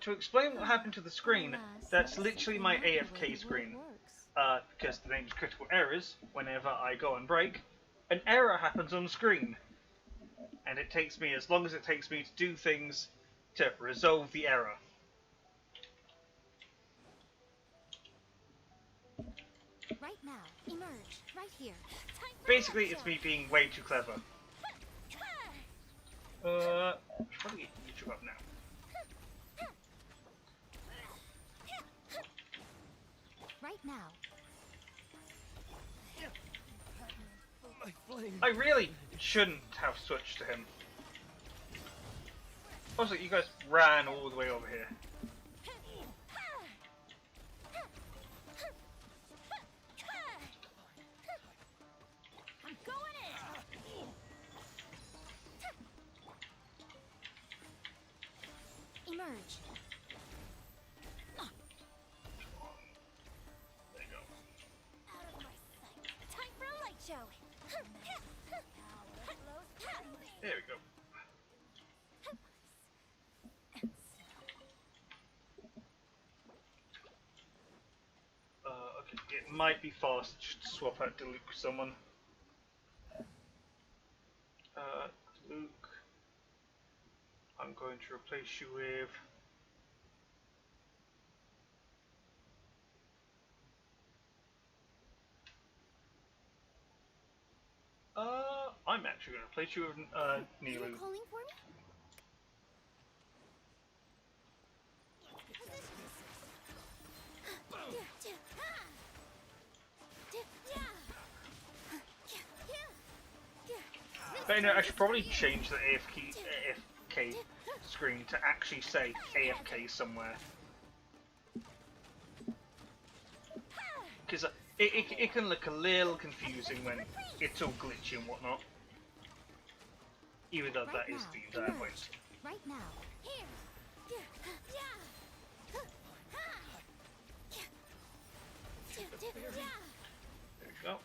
to explain what happened to the screen, that's literally my AFK screen. Because the name's critical errors, whenever I go on break, an error happens on screen. And it takes me as long as it takes me to do things to resolve the error. Right now, emerge, right here. Basically, it's me being way too clever. Should probably get YouTube up now. Right now. I really shouldn't have switched to him. Also, you guys ran all the way over here. I'm going in. Emerge. There you go. Out of my sight. Time for a light show. There we go. Okay, it might be fast just to swap out Luke with someone. Luke, I'm going to replace you with... I'm actually going to replace you with Nilu. You calling for me? But no, I should probably change the AFK screen to actually say AFK somewhere. Because it can look a little confusing when it's all glitchy and whatnot. Even though that is the entire point. Right now. Here. There we go.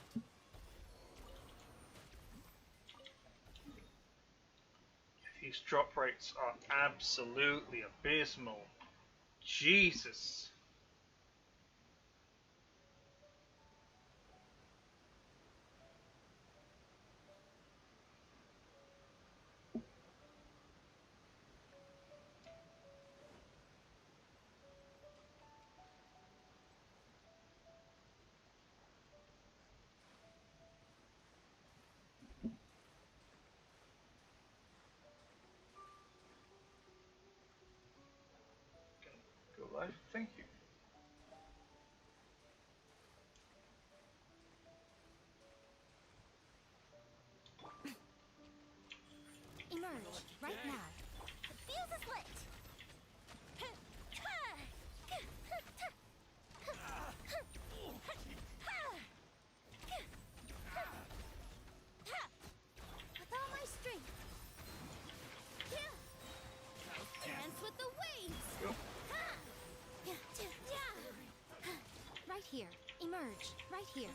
These drop rates are absolutely abysmal. Jesus. Go live, thank you. Emerge right now. The fuse is lit. With all my strength. Dance with the waves. Right here. Emerge. Right here.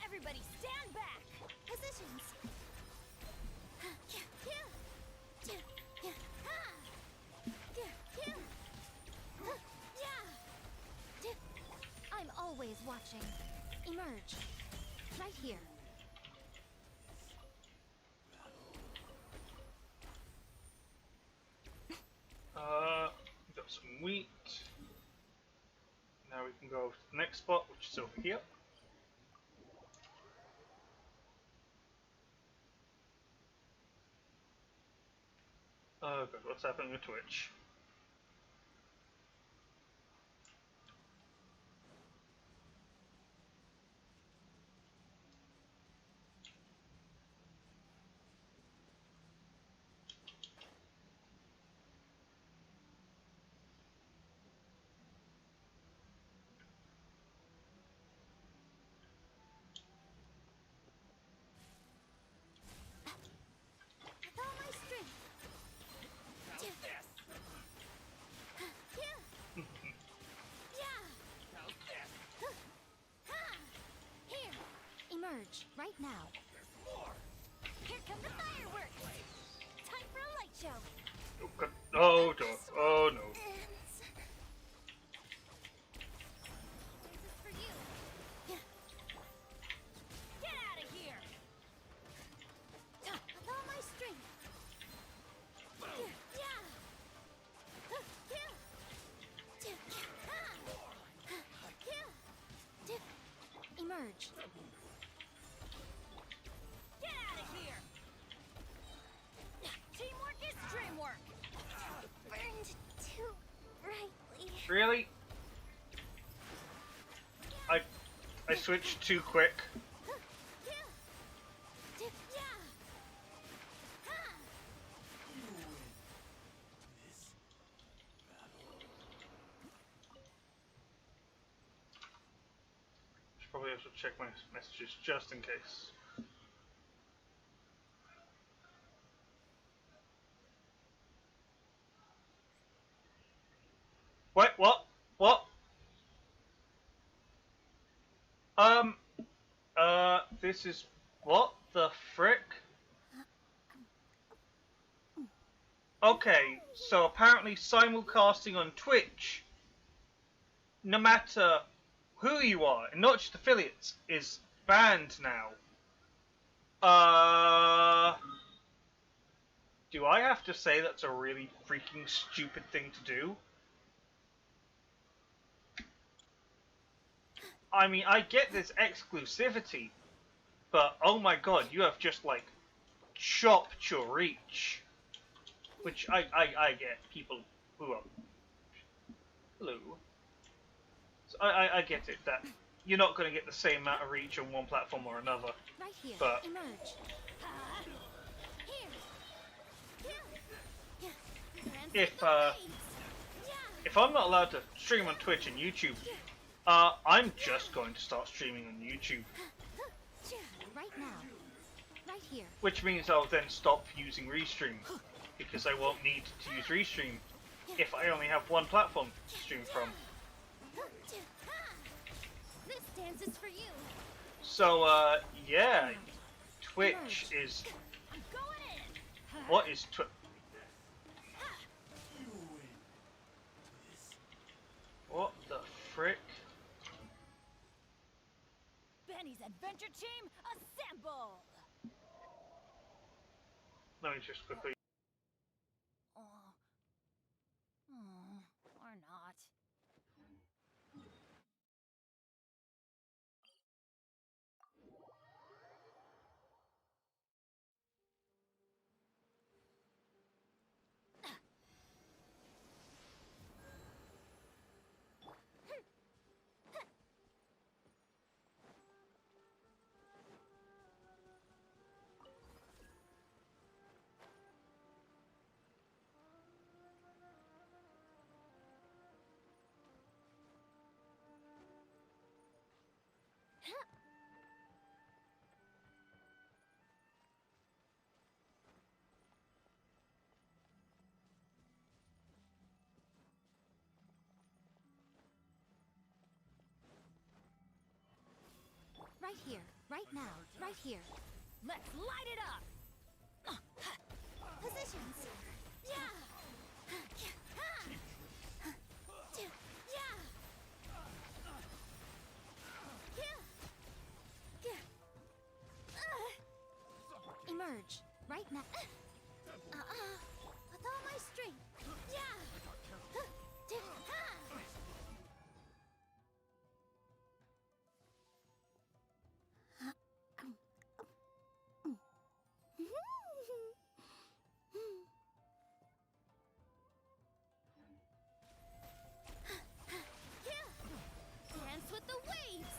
Everybody stand back. Positions. I'm always watching. Emerge. Right here. We've got some wheat. Now we can go to the next spot, which is over here. Oh god, what's happening with Twitch? With all my strength. I switched too quick. Should probably have to check my messages just in case. Wait, what? What? This is... What the frick? Okay, so apparently simulcasting on Twitch, no matter who you are, and not just affiliates, is banned now. Do I have to say that's a really freaking stupid thing to do? I mean, I get this exclusivity, but oh my god, you have just, like, chopped your reach. Which I get people who are... Hello. So I get it, that you're not going to get the same amount of reach on one platform or another. Right here. But... Emerge. If I'm not allowed to stream on Twitch and YouTube, I'm just going to start streaming on YouTube. Right now. Right here. Which means I'll then stop using Restream, because I won't need to use Restream if I only have one platform to stream from. This dance is for you. So, yeah, Twitch is... What is Twitch? What the frick? Benny's adventure team, assemble! Let me just quickly... Or not. Right here, right now, right here. Let's light it up! Positions! Yeah! Emerge, right now. With all my strength. Yeah! Dance with the waves.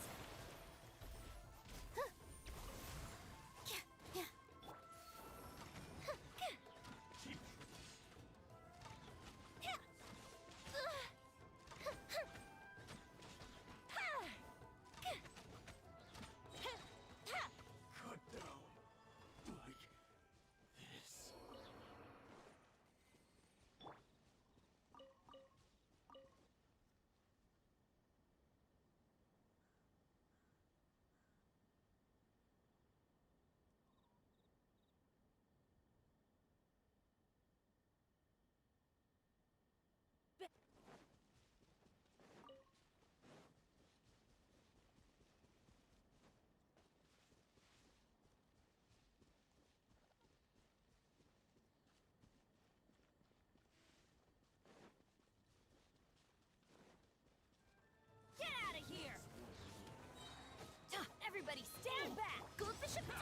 Everybody stand back! Go Bishop 2!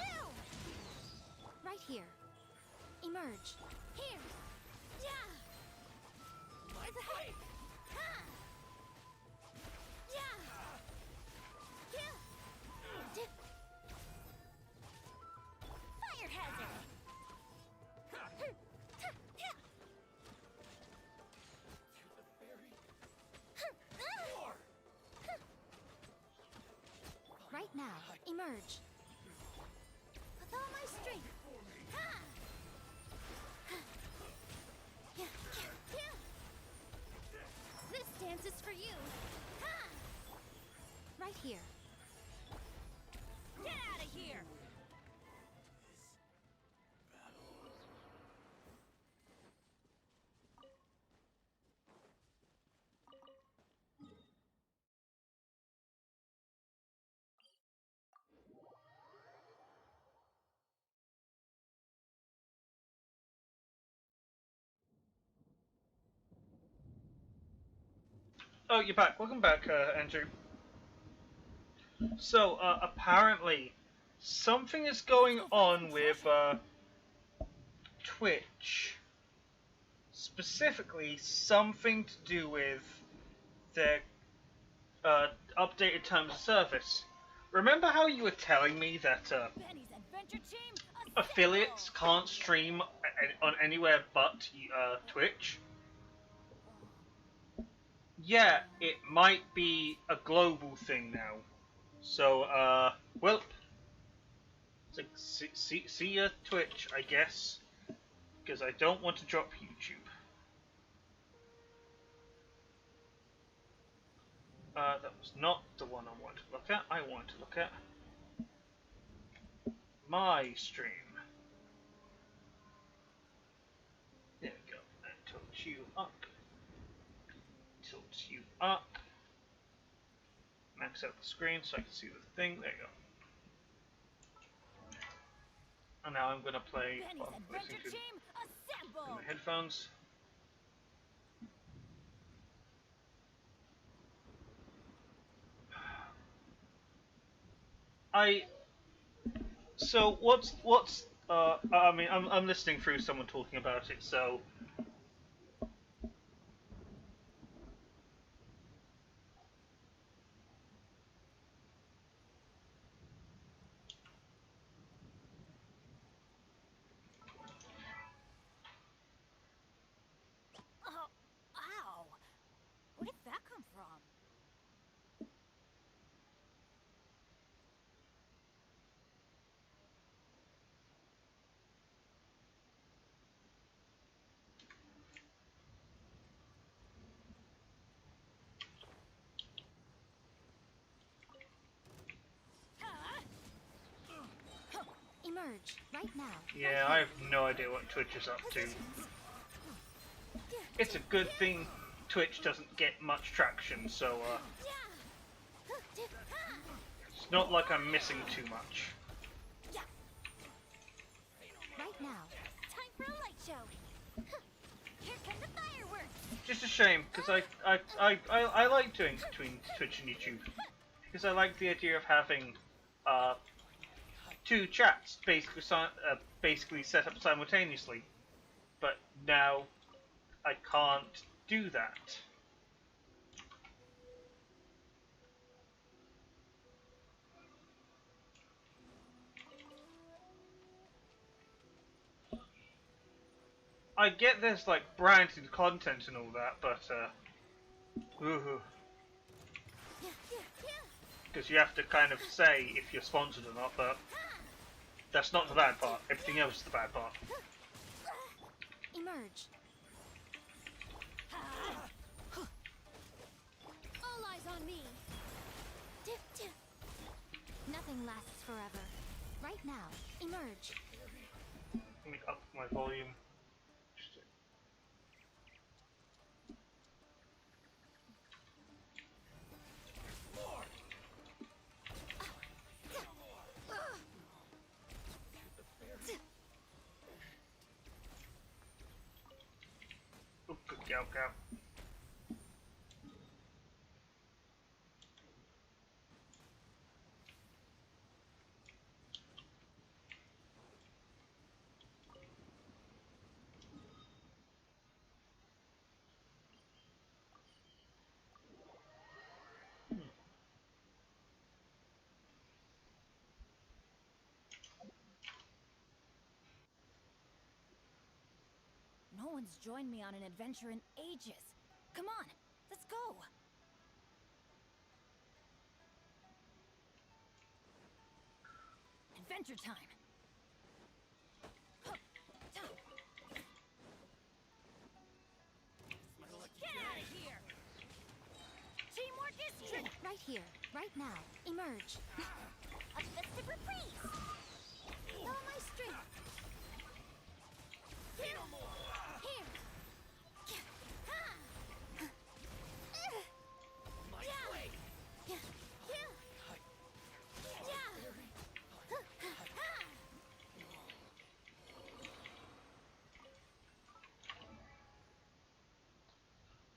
Right here. Emerge. Here! Yeah! By the head! Ha! Yeah! Yeah! Emerge. With all my strength. Ha! This dance is for you. Ha! Right here. Get out of here! Oh, you're back. Welcome back, Andrew. So, apparently, something is going on with, Twitch. Specifically, something to do with their, updated terms of service. Remember how you were telling me that, Benny's Adventure Team, affiliates can't stream on anywhere but, Twitch? Yeah, it might be a global thing now. So, well, it's like, see ya Twitch, I guess, because I don't want to drop YouTube. That was not the one I wanted to look at. I want to look at my stream. There we go. That tilts you up. Tilts you up. Max out the screen so I can see the thing. There you go. And now I'm gonna play while I'm listening to in my headphones. So what's I mean I'm listening through someone talking about it, so Oh, ow! Where did that come from? Emerge right now. yeah, I have no idea what Twitch is up to. It's a good thing Twitch doesn't get much traction, so it's not like I'm missing too much. Right now. Time for a light show. Here come the fireworks. Just a shame, because I like doing between Twitch and YouTube, because I like the idea of having two chats basically set up simultaneously, but now I can't do that. I get there's like branded content and all that, but because you have to kind of say if you're sponsored or not, but that's not the bad part. Everything else is the bad part. Emerge. All eyes on me. Nothing lasts forever. Right now, emerge. Let me up my volume. Oh, good gal, gal. No one's joined me on an adventure in ages. Come on, let's go. adventure time. Get out of here! Teamwork is trick. Right here, right now. Emerge. A festive reprise. With all my strength. Here. Here. My way.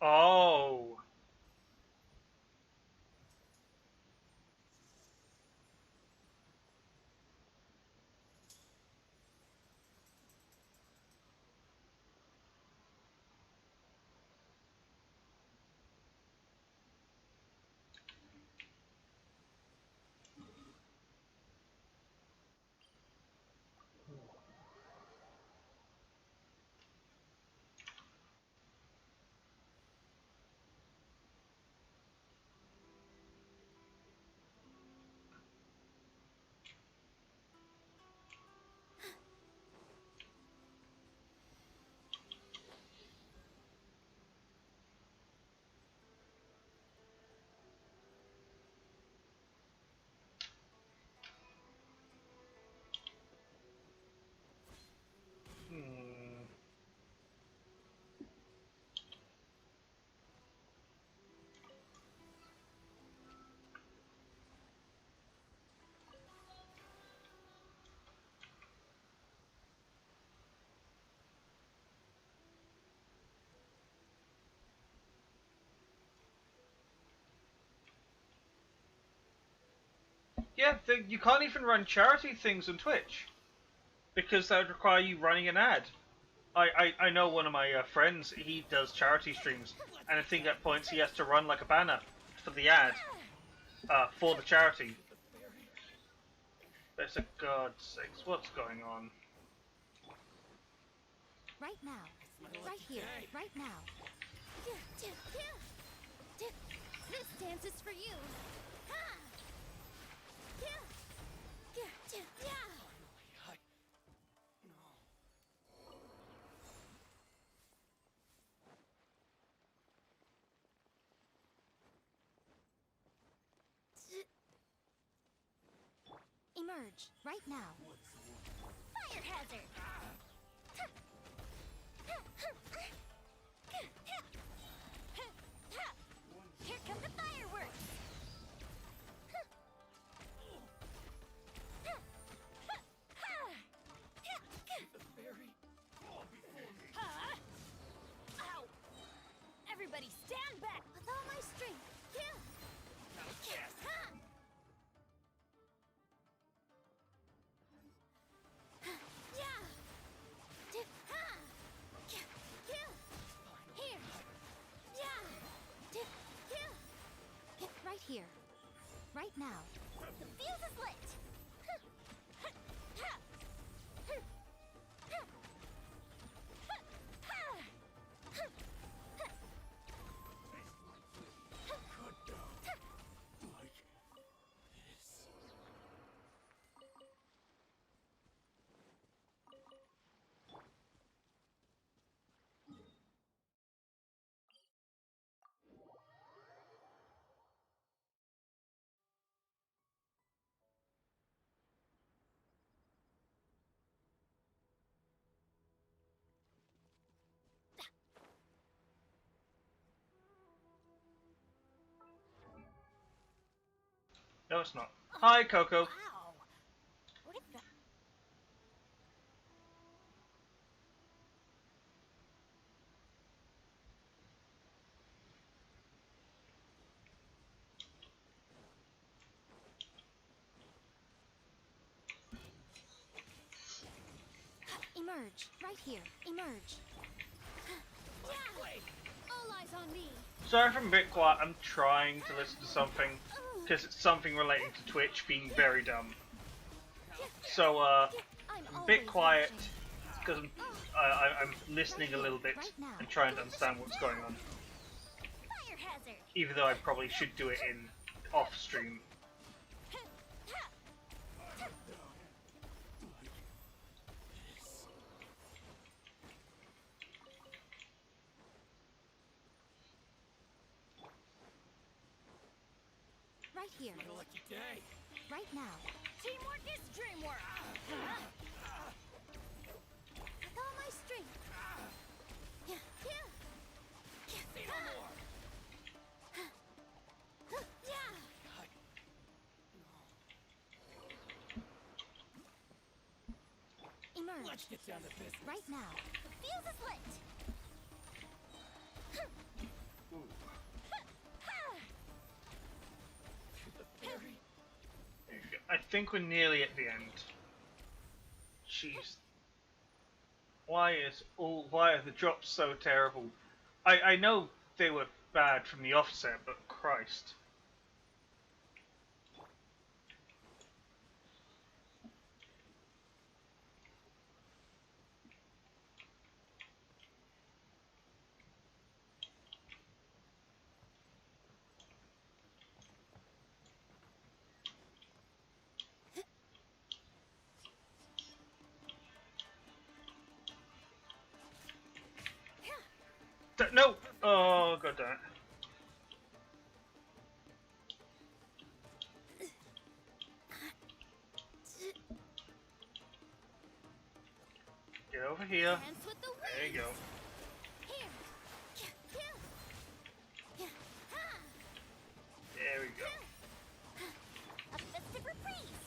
Oh. Hmm. Yeah, you can't even run charity things on Twitch because that would require you running an ad. I know one of my friends, he does charity streams, and I think at points he has to run like a banner for the ad for the charity. But for God's sakes, what's going on? Right now. Right here. Right now. This dance is for you. Emerge right now. Fire hazard. Here come the fireworks. Ow! Everybody stand back with all my strength. Right here. Right now. The fuse is lit! No, it's not. Hi, Coco. Wow! What is that? Emerge, right here. Emerge. All eyes on me. Sorry if I'm a bit quiet, I'm trying to listen to something, because it's something relating to Twitch being very dumb. So, I'm a bit quiet, because I'm listening a little bit and trying to understand what's going on. Fire hazard. Even though I probably should do it in off-stream. Right here. My lucky day. Right now. Teamwork is dreamwork. With all my strength. Yeah. Say no more. Yeah. Emerge. Let's get down to business. Right now. The fuse is lit. I think we're nearly at the end. Jeez. Why are the drops so terrible? I know they were bad from the offset, but Christ. No! Oh, god damn it. Get over here. Dance with the There you go. Here. There we go. A festive reprise.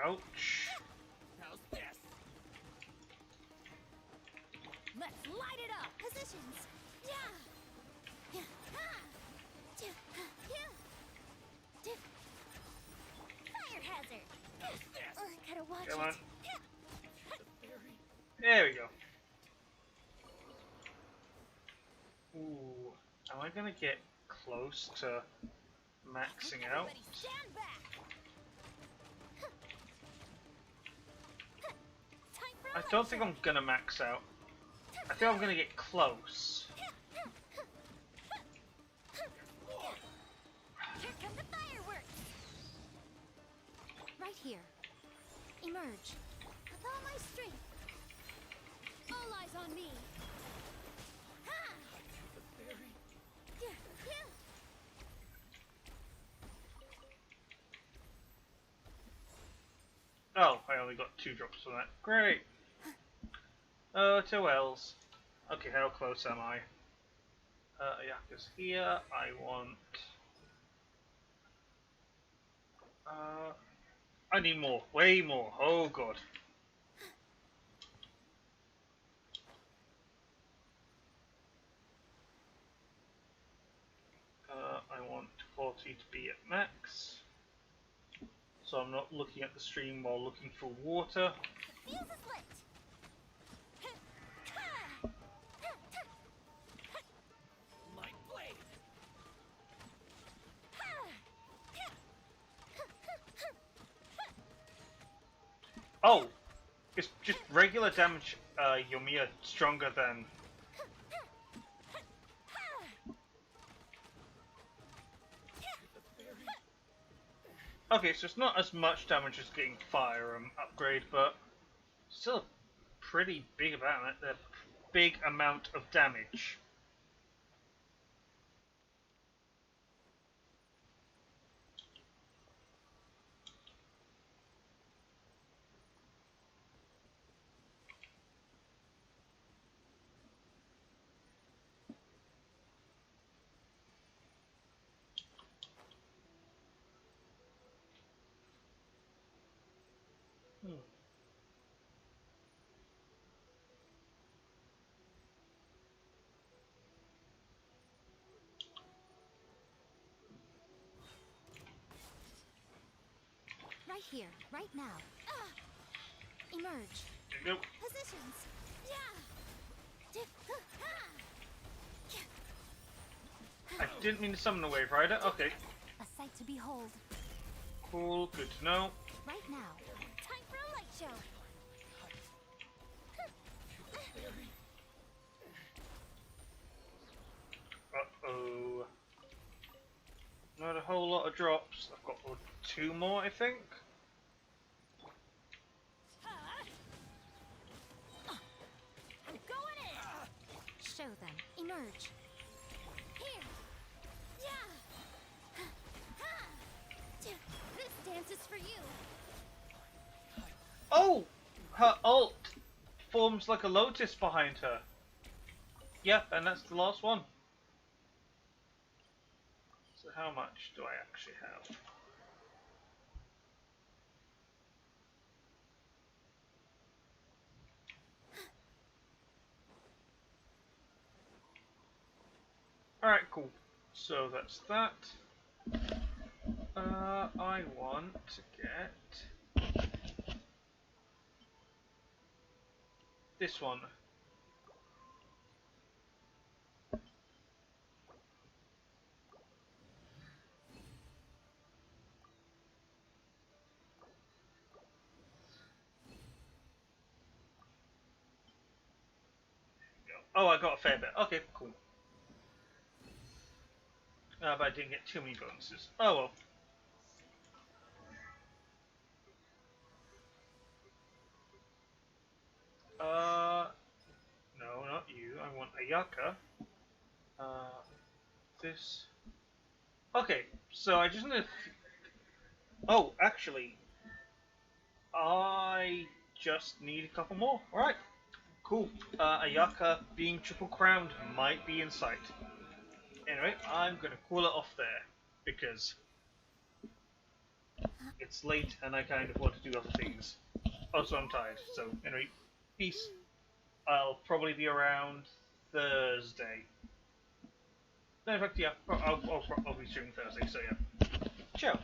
Ouch. How's this? Let's light it up. Positions. Yeah. Fire hazard. Gotta watch Come on. it. There we go. Ooh. Am I gonna get close to maxing out? Everybody stand back. Time for a I don't think lecture. I'm gonna max out. I think I'm gonna get close. Here come the fireworks. Right here. Emerge. With all my strength. All eyes on me. Ha! Yeah. Oh, I only got 2 drops for that. Great. 2 L's. Okay, how close am I? Ayaka's here. I want... I need more. Way more. Oh god. I want quality to be at max. So I'm not looking at the stream while looking for water. The fuse is lit. My blade. Oh! It's just regular damage, Yomiya stronger than... Okay, so it's not as much damage as getting fire upgrade, but still a pretty big amount of damage. Right here, right now. Emerge. There you go. Positions. Yeah. I didn't mean to summon the Wave Rider. Okay. A sight to behold. Cool, good to know. Right now. Time for a light show. Uh-oh. Not a whole lot of drops. I've got 2 more, I think. I'm show them. Emerge. Here. Yeah. This dance is for you. Oh! Her ult forms like a lotus behind her. Yep, and that's the last one. So how much do I actually have? Alright, cool. So that's that. I want to get this one. Oh, I got a fair bit. Okay, cool. But I didn't get too many bonuses. Oh well. No, not you. I want Ayaka. This. Okay, so I just need to... Oh, actually, I just need a couple more. Alright, cool. Ayaka being triple crowned might be in sight. Anyway, I'm gonna call it off there, because it's late and I kind of want to do other things. Also, I'm tired, so anyway, peace. I'll probably be around Thursday. No, in fact, yeah, I'll be streaming Thursday, so yeah. Ciao.